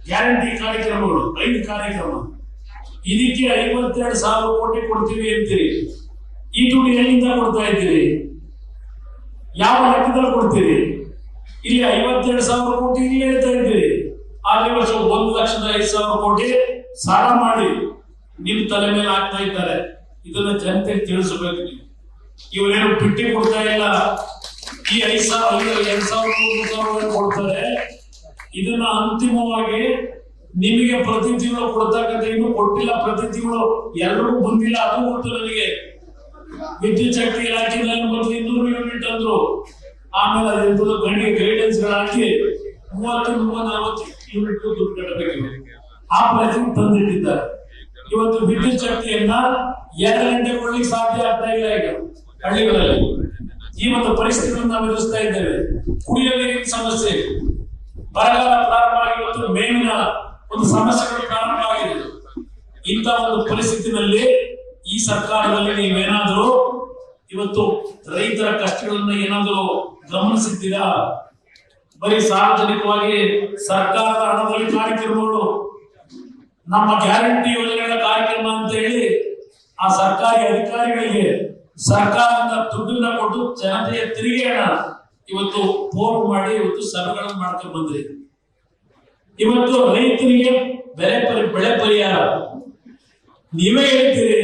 ಗ್ಯಾರಂಟಿ ಕಾರ್ಯಕ್ರಮಗಳು, 5 ಕಾರ್ಯಕ್ರಮ, ಇದಕ್ಕೆ 52,000 ಕೋಟಿ ಕೊಡ್ತೀವಿ ಅಂತೀರಿ. ಈ ದುಡ್ಡು ಎಲ್ಲಿಂದ ಕೊಡ್ತಾ ಇದ್ದೀರಿ? ಯಾವ ಲೆಕ್ಕದಲ್ಲಿ ಕೊಡ್ತೀರಿ? ಇಲ್ಲಿ 52,000 ಕೋಟಿ ಇಲ್ಲಿ ಹೇಳ್ತಾ ಇದ್ದೀರಿ. ಆದ್ರೆ ವರ್ಷ 1,05,000 ಕೋಟಿ ಸಾಲ ಮಾಡಿ ನಿಮ್ ತಲೆ ಮೇಲೆ ಹಾಕ್ತಾ ಇದ್ದಾರೆ. ಇದನ್ನ ಜನತೆಗೆ ತಿಳಿಸಬೇಕು. ಇವರೇನು ಬಿಟ್ಟಿ ಕೊಡ್ತಾ ಇಲ್ಲ. ಈ 5,000, 2,000, 3,000 ಕೊಡ್ತಾರೆ. ಇದನ್ನ ಅಂತಿಮವಾಗಿ ನಿಮಗೆ ಪ್ರತಿ ತಿಂಗಳು ಕೊಡ್ತಕ್ಕಂಥ, ಇನ್ನು ಕೊಟ್ಟಿಲ್ಲ, ಪ್ರತಿ ತಿಂಗಳು ಎಲ್ಲರಿಗೂ ಬಂದಿಲ್ಲ, ಅದು ಗೊತ್ತು ನನಗೆ. ವಿದ್ಯುತ್ ಶಕ್ತಿ ಇಲಾಖೆಯಲ್ಲಿ ಮೊದಲು 200 ಯೂನಿಟ್ ಅಂದ್ರು, ಆಮೇಲೆ ಅದೆಂತದ್ದು ಗಣಿಗೆ ಗೈಡೆನ್ಸ್ ಗಳು ಹಾಕಿ 30-40 ಯೂನಿಟ್ ದುಡ್ಡು ಕಟ್ಟಬೇಕು. ಆ ಪ್ರಯತ್ನ ತಂದಿಟ್ಟಿದ್ದಾರೆ. ಇವತ್ತು ವಿದ್ಯುತ್ ಶಕ್ತಿಯನ್ನ 2 ಗಂಟೆ ಕೊಡ್ಲಿಕ್ಕೆ ಸಾಧ್ಯ ಆಗ್ತಾ ಇಲ್ಲ ಈಗ ಹಳ್ಳಿಗಳಲ್ಲಿ. ಈ ಒಂದು ಪರಿಸ್ಥಿತಿಯನ್ನು ನಾವು ಎದುರಿಸ್ತಾ ಇದ್ದೇವೆ. ಕುಡಿಯುವ ನೀರಿನ ಸಮಸ್ಯೆ, ಬರಗಾಲ ಪ್ರಾರಂಭ ಆಗಿ ಇವತ್ತು ಮೇವಿನ ಒಂದು ಸಮಸ್ಯೆಗಳು ಪ್ರಾರಂಭ ಆಗಿದೆ. ಇಂಥ ಒಂದು ಪರಿಸ್ಥಿತಿನಲ್ಲಿ ಈ ಸರ್ಕಾರದಲ್ಲಿ ನೀವೇನಾದರೂ ಇವತ್ತು ರೈತರ ಕಷ್ಟಗಳನ್ನ ಏನಾದರೂ ಗಮನಿಸಿದ್ದೀರಾ? ಬರೀ ಸಾರ್ವಜನಿಕವಾಗಿ ಸರ್ಕಾರದ ಹಣದಲ್ಲಿ ಕಾರ್ಯಕ್ರಮಗಳು, ನಮ್ಮ ಗ್ಯಾರಂಟಿ ಯೋಜನೆಗಳ ಕಾರ್ಯಕ್ರಮ ಅಂತ ಹೇಳಿ ಆ ಸರ್ಕಾರಿ ಅಧಿಕಾರಿಗಳಿಗೆ ಸರ್ಕಾರದಿಂದ ದುಡ್ಡನ್ನ ಕೊಟ್ಟು ಜನತೆಯ ತೆರಿಗೆ ಹಣ ಇವತ್ತು ಪೋರ್ಟ್ ಮಾಡಿ ಇವತ್ತು ಸಭೆಗಳನ್ನು ಮಾಡ್ಕೊಂಡು ಬಂದ್ರಿ. ಇವತ್ತು ರೈತರಿಗೆ ಬೆಳೆ ಪರಿಹಾರ ನೀವೇ ಹೇಳ್ತೀರಿ,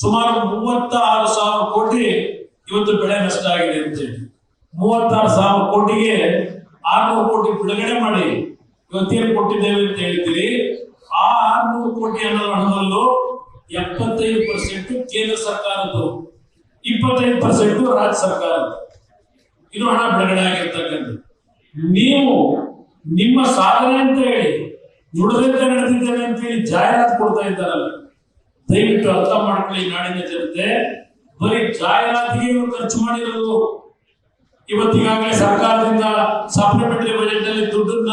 ಸುಮಾರು 36,000 ಕೋಟಿ ಇವತ್ತು ಬೆಳೆ ನಷ್ಟ ಆಗಿದೆ ಅಂತೇಳಿ. 36,000 ಕೋಟಿಗೆ 600 ಕೋಟಿ ಬಿಡುಗಡೆ ಮಾಡಿ ಇವತ್ತೇನು ಕೊಟ್ಟಿದ್ದೇವೆ ಅಂತ ಹೇಳ್ತೀರಿ. ಆ 600 ಕೋಟಿ ಹಣದಲ್ಲೂ 75% ಕೇಂದ್ರ ಸರ್ಕಾರದ್ದು, 25% ರಾಜ್ಯ ಸರ್ಕಾರದ್ದು ಇದು ಹಣ ಬಿಡುಗಡೆ ಆಗಿರ್ತಕ್ಕಂಥದ್ದು. ನೀವು ನಿಮ್ಮ ಸಾಧನೆ ಅಂತ ಹೇಳಿ ನುಡಿದಂತೆ ನಡೆದಿದ್ದೇವೆ ಅಂತ ಹೇಳಿ ಜಾಹೀರಾತು ಕೊಡ್ತಾ ಇದ್ದಾರಲ್ಲ, ದಯವಿಟ್ಟು ಅರ್ಥ ಮಾಡ್ಕೊಳ್ಳಿ ನಾಡಿನ ಜನತೆ. ಬರೀ ಜಾಹೀರಾತಿಗೆ ಇವರು ಖರ್ಚು ಮಾಡಿರೋದು. ಇವತ್ತಿಗಾಗಲೇ ಸರ್ಕಾರದಿಂದ ಸಪ್ಲಿಮೆಂಟರಿ ಬಜೆಟ್ ನಲ್ಲಿ ದುಡ್ಡನ್ನ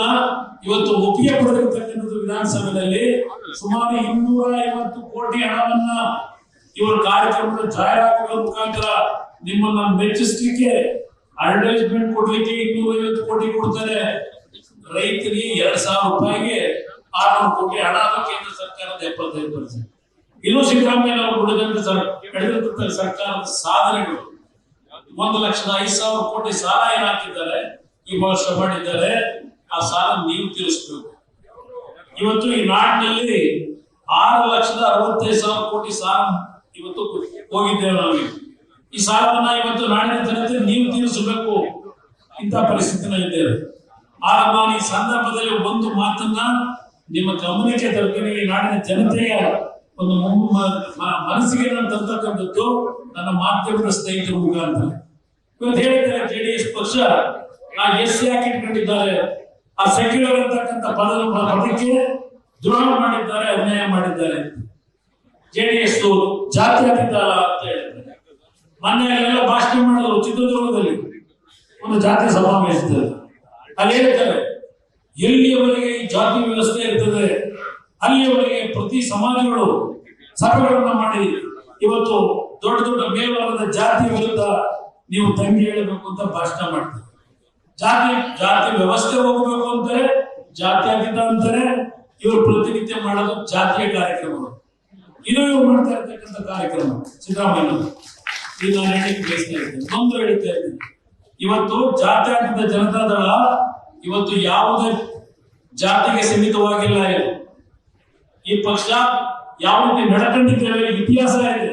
ಇವತ್ತು ಒಪ್ಪಿಗೆ ಪಡೆದಿರ್ತಕ್ಕಂಥದ್ದು ವಿಧಾನಸಭೆಯಲ್ಲಿ ಸುಮಾರು 250 ಕೋಟಿ ಹಣವನ್ನ ಇವರ ಕಾರ್ಯಕ್ರಮದ ಜಾಹೀರಾತುಗಳ ಮುಖಾಂತರ ನಿಮ್ಮನ್ನ ಮೆಚ್ಚಿಸಲಿಕ್ಕೆ ಅಡ್ವರ್ಟೈಸ್ಮೆಂಟ್ ಕೊಡ್ಲಿಕ್ಕೆ 250 ಕೋಟಿ ಕೊಡ್ತಾರೆ. ರೈತರಿಗೆ 2,000 ರೂಪಾಯಿಗೆ 600 ಕೋಟಿ ಹಣ ಕೇಂದ್ರ ಸರ್ಕಾರದ 75%. ಇದು ಸಿದ್ದರಾಮಯ್ಯ ಅವರು ನಡೆದಿರ್ತಕ್ಕಂಥ ಸರ್ಕಾರದ ಸಾಧನೆಗಳು. 1,05,000 ಕೋಟಿ ಸಾಲ ಏನ್ ಹಾಕಿದ್ದಾರೆ, ಈ ವರ್ಷ ಮಾಡಿದ್ದಾರೆ. ಆ ಸಾಲ ನೀವು ತೀರಿಸಬೇಕು. ಇವತ್ತು ಈ ನಾಡಿನಲ್ಲಿ 6,65,000 ಕೋಟಿ ಸಾಲ ಇವತ್ತು ಹೋಗಿದ್ದೇವೆ ನಾವು. ಈ ಸಾಲವನ್ನ ಇವತ್ತು ನಾಡಿನ ಜನತೆ ನೀವು ತೀರಿಸಬೇಕು. ಇಂಥ ಪರಿಸ್ಥಿತಿನ ಇದ್ದೇವೆ. ಆಗ ನಾನು ಈ ಸಂದರ್ಭದಲ್ಲಿ ಒಂದು ಮಾತನ್ನ ನಿಮ್ಮ ಗಮನಕ್ಕೆ ತರ್ತೀನಿ. ಈ ನಾಡಿನ ಜನತೆಯ ಒಂದು ಮನಸ್ಸಿಗೆ ನಾನು ತರ್ತಕ್ಕಂಥದ್ದು ನನ್ನ ಮಾಧ್ಯಮದ ಸ್ನೇಹಿತರ ಮುಖಾಂತರ. ಇವತ್ತು ಹೇಳಿದ್ದಾರೆ ಜೆಡಿಎಸ್ ಪಕ್ಷ ಎಸ್ ಯಾಕೆ ಇಟ್ಕೊಂಡಿದ್ದಾರೆ, ಆ ಸೆಕ್ಯುಲರ್ ಅಂತಕ್ಕಂಥ ಪದಕ್ಕೆ ದ್ರೋಹ ಮಾಡಿದ್ದಾರೆ, ಅನ್ಯಾಯ ಮಾಡಿದ್ದಾರೆ. ಜೆಡಿಎಸ್ ಜಾತ್ಯತೀತ ಅಂತ ಹೇಳಿದ್ದಾರೆ. ಮೊನ್ನೆಯಲ್ಲೆಲ್ಲ ಭಾಷಣ ಮಾಡಿದ್ರು ಚಿತ್ರದುರ್ಗದಲ್ಲಿ ಒಂದು ಜಾತಿ ಸಮಾವೇಶದಲ್ಲಿ. ಅಲ್ಲಿ ಹೇಳ್ತಾರೆ ಎಲ್ಲಿಯವರೆಗೆ ಈ ಜಾತಿ ವ್ಯವಸ್ಥೆ ಇರ್ತದೆ ಅಲ್ಲಿಯವರೆಗೆ ಪ್ರತಿ ಸಮಾಜಗಳು ಸಭೆಗಳನ್ನ ಮಾಡಿ ಇವತ್ತು ದೊಡ್ಡ ದೊಡ್ಡ ಮೇಲ್ವರ್ಗದ ಜಾತಿ ವಿರುದ್ಧ ನೀವು ತಂಗಿ ಹೇಳಬೇಕು ಅಂತ ಭಾಷಣ ಮಾಡ್ತಾರೆ. ಜಾತಿ ವ್ಯವಸ್ಥೆ ಹೋಗಬೇಕು ಅಂತಾರೆ, ಜಾತ್ಯತೀತ ಅಂತಾರೆ. ಇವರು ಪ್ರತಿನಿತ್ಯ ಮಾಡೋದು ಜಾತಿಯ ಕಾರ್ಯಕ್ರಮಗಳು. ಇದು ಇವರು ಮಾಡ್ತಾ ಇರ್ತಕ್ಕಂಥ ಕಾರ್ಯಕ್ರಮ ಸಿದ್ದರಾಮಯ್ಯ. ಇದು ನಾನು ಹೇಳಿಕೆ ಬಯಸ್ತಾ ಇದ್ದೇನೆ, ನೊಂದು ಹೇಳ್ತಾ ಇದ್ದೀನಿ. ಇವತ್ತು ಜಾತ್ಯತೀತ ಜನತಾದಳ ಇವತ್ತು ಯಾವುದೇ ಜಾತಿಗೆ ಸೀಮಿತವಾಗಿಲ್ಲ. ಈ ಪಕ್ಷ ಯಾವ ರೀತಿ ನಡ್ಕೊಂಡಿದ್ದೇವೆ ಇತಿಹಾಸ ಇದೆ.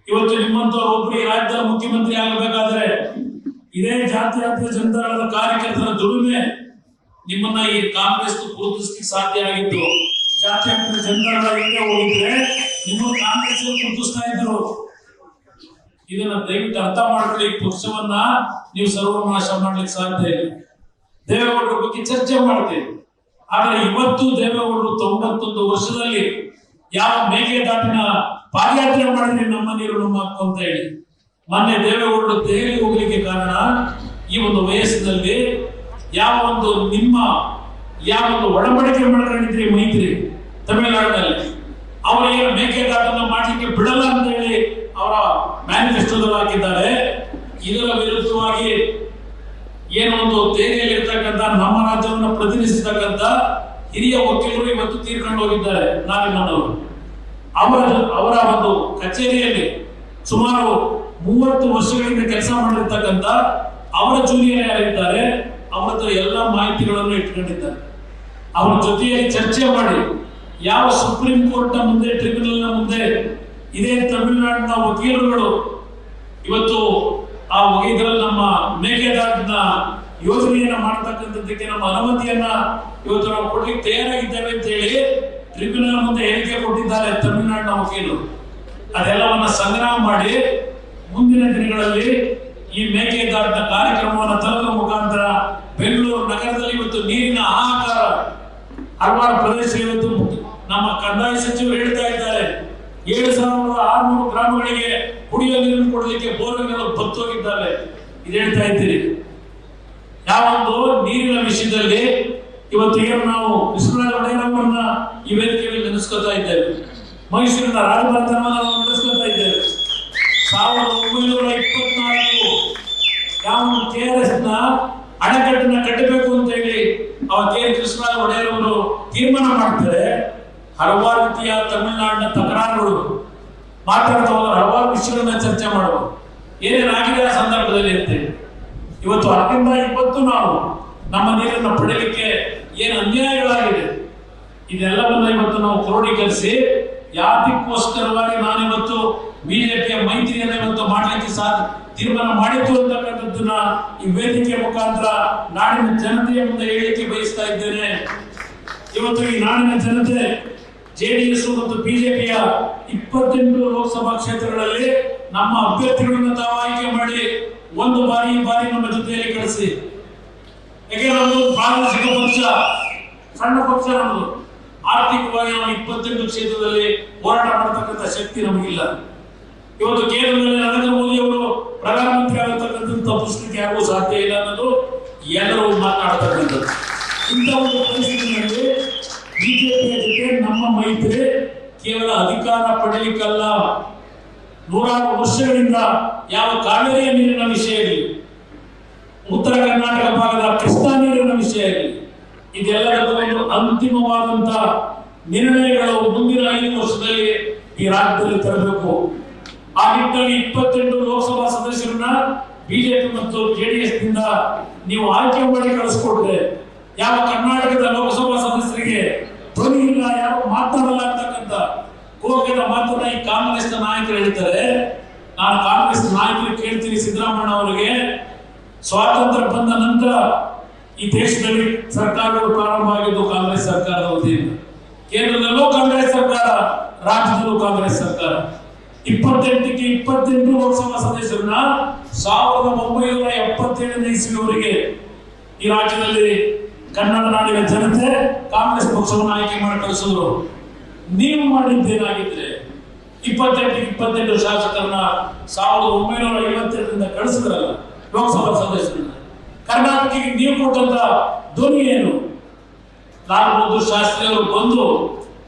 ಇವತ್ತು ನಿಮ್ಮಂತವ್ರು ಒಬ್ಬರು ರಾಜ್ಯದ ಮುಖ್ಯಮಂತ್ರಿ ಆಗಬೇಕಾದ್ರೆ ಇದೇ ಜಾತ್ಯತೀತ ಜನತಾದಳದ ಕಾರ್ಯಕರ್ತರ ದುಡಿಮೆ ನಿಮ್ಮನ್ನ ಈ ಕಾಂಗ್ರೆಸ್ ಗುರುತಿಸಲಿಕ್ಕೆ ಸಾಧ್ಯ ಆಗಿತ್ತು. ಜಾತ್ಯತೀತ ಜನತಾದಳ ಹಿಂದೆ ಹೋಗಿದ್ರೆ ನಿಮ್ಮ ಕಾಂಗ್ರೆಸ್ ಗುರುತಿಸ್ತಾ ಇದ್ರು. ಇದನ್ನ ದಯವಿಟ್ಟು ಅರ್ಥ ಮಾಡ್ಕೊಳ್ಳಿ. ಪಕ್ಷವನ್ನ ನೀವು ಸರ್ವನಾಶ ಮಾಡ್ಲಿಕ್ಕೆ ಸಾಧ್ಯ ಇಲ್ಲ. ದೇವೇಗೌಡರ ಬಗ್ಗೆ ಚರ್ಚೆ ಮಾಡ್ತೇವೆ, ಆದರೆ ಇವತ್ತು ದೇವೇಗೌಡರು 91 ವರ್ಷದಲ್ಲಿ ಯಾವ ಮೇಕೆದಾಟಿನ ಪಾದಯಾತ್ರೆ ಮಾಡಿದ್ರಿ, ನಮ್ಮ ನೀರು ನಮ್ಮ ಹಕ್ಕು ಅಂತ ಹೇಳಿ. ಮೊನ್ನೆ ದೇವೇಗೌಡರು ದೆಹಲಿಗೆ ಹೋಗ್ಲಿಕ್ಕೆ ಕಾರಣ ಈ ಒಂದು ವಯಸ್ಸಿನಲ್ಲಿ ಯಾವ ಒಂದು ಒಡಂಬಡಿಕೆ ಮಾಡ್ಕೊಂಡಿದ್ರಿ ಮೈತ್ರಿ ತಮಿಳುನಾಡಿನಲ್ಲಿ, ಅವರಿಗೆ ಮೇಕೆದಾಟನ್ನ ಮಾಡ್ಲಿಕ್ಕೆ ಬಿಡಲ್ಲ ಅಂತ ಹೇಳಿ ಅವರ ಮ್ಯಾನಿಫೆಸ್ಟೋದಲ್ಲಿ ಹಾಕಿದ್ದಾರೆ. ಇದರ ವಿರುದ್ಧವಾಗಿ ಏನೋ ಒಂದು ದೆಹಲಿಯಲ್ಲಿ ಇರ್ತಕ್ಕಂಥ ನಮ್ಮ ರಾಜ್ಯವನ್ನು ಪ್ರತಿನಿಧಿಸತಕ್ಕಂಥ ಹಿರಿಯ ವಕೀಲರು ಇವತ್ತು ತೀರ್ಕೊಂಡು ಹೋಗಿದ್ದಾರೆ. ನಾರಿಮನ್ನವರು ಅವರ ಒಂದು ಕಚೇರಿಯಲ್ಲಿ ಸುಮಾರು 30 ವರ್ಷಗಳಿಂದ ಕೆಲಸ ಮಾಡಿರ್ತಕ್ಕಂಥ ಅವರ ಜೂನಿಯರ್ ಯಾರಿದ್ದಾರೆ ಅವರ ಹತ್ರ ಎಲ್ಲ ಮಾಹಿತಿಗಳನ್ನು ಇಟ್ಕೊಂಡಿದ್ದಾರೆ. ಅವರ ಜೊತೆಯಲ್ಲಿ ಚರ್ಚೆ ಮಾಡಿ ಯಾವ ಸುಪ್ರೀಂ ಕೋರ್ಟ್ ನ ಮುಂದೆ, ಟ್ರಿಬ್ಯುನಲ್ ನ ಮುಂದೆ ಇದೇ ತಮಿಳುನಾಡಿನ ವಕೀಲರುಗಳು ಇವತ್ತು ಆ ಇದರಲ್ಲಿ ನಮ್ಮ ಮೇಕೆದಾಟಿನ ಯೋಜನೆಯನ್ನ ಮಾಡತಕ್ಕಂಥದ್ದಕ್ಕೆ ನಮ್ಮ ಅನುಮತಿಯನ್ನ ಇವತ್ತು ನಾವು ಕೊಡ್ಲಿಕ್ಕೆ ತಯಾರಾಗಿದ್ದೇವೆ ಅಂತ ಹೇಳಿ ಟ್ರಿಬ್ಯುನಲ್ ಮುಂದೆ ಹೇಳಿಕೆ ಕೊಟ್ಟಿದ್ದಾರೆ ತಮಿಳುನಾಡಿನ ವಕೀಲರು. ಅದೆಲ್ಲವನ್ನ ಸಂಗ್ರಹ ಮಾಡಿ ಮುಂದಿನ ದಿನಗಳಲ್ಲಿ ಈ ಮೇಕೆದಾಟಿನ ಕಾರ್ಯಕ್ರಮವನ್ನು ತರುವ ಮುಖಾಂತರ ಬೆಂಗಳೂರು ನಗರದಲ್ಲಿ ಇವತ್ತು ನೀರಿನ ಹಾಹಾಕಾರ ಹಲವಾರು ಪ್ರದೇಶ ಇವತ್ತು ನಮ್ಮ ಕಂದಾಯ ಸಚಿವರು ಹೇಳ್ತಾ ಇದ್ದಾರೆ 7,600 ಗ್ರಾಮಗಳಿಗೆ ಕುಡಿಯುವ ನೀರನ್ನು ಕೊಡಲಿಕ್ಕೆ ಬೋರ್ವೆಲ್ಗಳು ಬತ್ತೋಗಿದ್ದಾರೆ. ಇದು ಹೇಳ್ತಾ ಇದ್ದೀರಿ. ಯಾವೊಂದು ನೀರಿನ ವಿಷಯದಲ್ಲಿ ಇವತ್ತು ಏನು ನಾವು ವಿಶ್ವನಾಥ ಒಡೆಯರವರನ್ನ ಈ ವೇದಿಕೆಯಲ್ಲಿ ನೆನೆಸ್ಕೊತಾ ಇದ್ದೇವೆ, ಮೈಸೂರಿನ ರಾಜಭವನವನ್ನು ನಾವು ನೆನೆಸ್ಕೊತಾ ಇದ್ದೇವೆ. 1924 ಯಾವ KRS ನ ಅಣೆಕಟ್ಟನ್ನ ಕಟ್ಟಬೇಕು ಅಂತ ಹೇಳಿ ಅವ ಕೃಷ್ಣರಾಜ ಒಡೆಯರ್ ಅವರು ತೀರ್ಮಾನ ಮಾಡ್ತಾರೆ. ಹಲವಾರು ರೀತಿಯ ತಮಿಳುನಾಡಿನ ತಕರಾರುಗಳು ಮಾತಾಡ್ತಾ ಹೋದ್ರೆ ಹಲವಾರು ವಿಷಯಗಳನ್ನ ಚರ್ಚೆ ಮಾಡುವ ಏನೇನಾಗಿದೆ ಆ ಸಂದರ್ಭದಲ್ಲಿ ಇರ್ತೇವೆ. ಇವತ್ತು 10-20 ನಾವು ನಮ್ಮ ನೀರನ್ನು ಪಡೆಯಲಿಕ್ಕೆ ಏನು ಅನ್ಯಾಯಗಳಾಗಿದೆ ಇದೆಲ್ಲವನ್ನ ಇವತ್ತು ನಾವು ಕ್ರೋಢೀಕರಿಸಿ ಯಾತಕ್ಕೋಸ್ಕರವಾಗಿ ನಾನಿವತ್ತು ಬಿಜೆಪಿಯ ಮೈತ್ರಿಯನ್ನು ಇವತ್ತು ಮಾಡಲಿಕ್ಕೆ ತೀರ್ಮಾನ ಮಾಡಿತ್ತು ಅಂತಕ್ಕಂಥದ್ದನ್ನ ಈ ವೇದಿಕೆ ಮುಖಾಂತರ ನಾಡಿನ ಜನತೆಯ ಮುಂದೆ ಹೇಳಿಕೆ ಬಯಸ್ತಾ ಇದ್ದೇನೆ. ಇವತ್ತು ಈ ನಾಡಿನ ಜನತೆ ಜೆಡಿಎಸ್ ಮತ್ತು ಬಿಜೆಪಿಯ 28 ಲೋಕಸಭಾ ಕ್ಷೇತ್ರಗಳಲ್ಲಿ ನಮ್ಮ ಅಭ್ಯರ್ಥಿಗಳನ್ನು ತಾವು ಆಯ್ಕೆ ಮಾಡಿ ಒಂದು ಬಾರಿ ನಮ್ಮ ಜೊತೆಯಲ್ಲಿ ಕಳಿಸಿ. ಯಾಕೆ ನಮ್ಮದು ಪ್ರಾದೇಶಿಕ ಪಕ್ಷ, ಸಣ್ಣ ಪಕ್ಷ ನಮ್ಮದು. ಆರ್ಥಿಕವಾಗಿ ನಾವು 28 ಕ್ಷೇತ್ರದಲ್ಲಿ ಹೋರಾಟ ಮಾಡತಕ್ಕಂಥ ಶಕ್ತಿ ನಮಗಿಲ್ಲ. ಇವತ್ತು ಕೇಂದ್ರದಲ್ಲಿ ನರೇಂದ್ರ ಮೋದಿ ಅವರು ಪ್ರಧಾನಮಂತ್ರಿ ಆಗತಕ್ಕಂಥದ್ದು ತಪ್ಪಿಸ್ಲಿಕ್ಕೆ ಯಾರಿಗೂ ಸಾಧ್ಯ ಇಲ್ಲ ಅನ್ನೋದು ಎಲ್ಲರೂ ಮಾತನಾಡತಕ್ಕಂಥದ್ದು. ಇಂಥ ಒಂದು ಪರಿಸ್ಥಿತಿಯಲ್ಲಿ ಬಿಜೆಪಿಯ ಜೊತೆ ನಮ್ಮ ಮೈತ್ರಿ ಕೇವಲ ಅಧಿಕಾರ ಪಡೆಯಲಿಕ್ಕಲ್ಲ, ನೂರಾರು ವರ್ಷಗಳಿಂದ ಯಾವ ಕಾವೇರಿಯ ನೀರಿನ ವಿಷಯ ಇರಲಿ, ಉತ್ತರ ಕರ್ನಾಟಕ ಭಾಗದ ಕೃಷ್ಣಾ ನೀರಿನ ವಿಷಯ ಇರಲಿ, ಇದೆಲ್ಲದಕ್ಕೂ ಒಂದು ಅಂತಿಮವಾದಂತಹ ನಿರ್ಣಯಗಳು ಮುಂದಿನ 5 ವರ್ಷದಲ್ಲಿ ಈ ರಾಜ್ಯದಲ್ಲಿ ತರಬೇಕು. ಆ ನಿಟ್ಟಿನಲ್ಲಿ 28 ಲೋಕಸಭಾ ಸದಸ್ಯರನ್ನ ಬಿಜೆಪಿ ಮತ್ತು ಜೆಡಿಎಸ್ ನಿಂದ ನೀವು ಆಯ್ಕೆ ಮಾಡಿ ಕಳಿಸ್ಕೊಟ್ರೆ ಯಾವ ಕರ್ನಾಟಕದ ಲೋಕಸಭಾ ಸದಸ್ಯರಿಗೆ ಧ್ವನಿ ಇಲ್ಲ, ಯಾರು ಮಾತನಾಡಲ್ಲ ಅಂತಕ್ಕಂಥ ಕೋಪದ ಮಾತನ್ನ ಈ ಕಾಂಗ್ರೆಸ್ನ ನಾಯಕರು ಹೇಳ್ತಾರೆ. ನಾನು ಕಾಂಗ್ರೆಸ್ ನಾಯಕರು ಕೇಳ್ತೀನಿ, ಸಿದ್ದರಾಮಯ್ಯ ಅವರಿಗೆ ಸ್ವಾತಂತ್ರ್ಯ ಬಂದ ನಂತರ ಈ ದೇಶದಲ್ಲಿ ಸರ್ಕಾರಗಳು ಪ್ರಾರಂಭ ಆಗಿದ್ದು ಕಾಂಗ್ರೆಸ್ ಸರ್ಕಾರದ ವತಿಯಿಂದ. ಕೇಂದ್ರದಲ್ಲೂ ಕಾಂಗ್ರೆಸ್ ಸರ್ಕಾರ, ರಾಜ್ಯದಲ್ಲೂ ಕಾಂಗ್ರೆಸ್ ಸರ್ಕಾರ. 28ಕ್ಕೆ 28 ಲೋಕಸಭಾ ಸದಸ್ಯರನ್ನ 1977ನೇ ಇಸ್ವಿಯವರೆಗೆ ಈ ರಾಜ್ಯದಲ್ಲಿ ಕನ್ನಡ ನಾಡಿನ ಜನತೆ ಕಾಂಗ್ರೆಸ್ ಪಕ್ಷವನ್ನು ಆಯ್ಕೆ ಮಾಡಿ ಕಳಿಸಿದ್ರು. ನೀವು ಮಾಡಿದ್ದೇನಾಗಿದ್ರೆ 28ಕ್ಕೆ 28 ಶಾಸಕರನ್ನ 1952ರಿಂದ ಕಳಿಸಿದ್ರಲ್ಲ ಲೋಕಸಭಾ ಸದಸ್ಯರನ್ನ, ಕರ್ನಾಟಕಕ್ಕೆ ನೀವು ಕೊಟ್ಟಂತ ಧ್ವನಿ ಏನು? ಲಾಲ್ ಬಹದ್ದೂರ್ ಶಾಸ್ತ್ರಿ ಅವರು ಬಂದು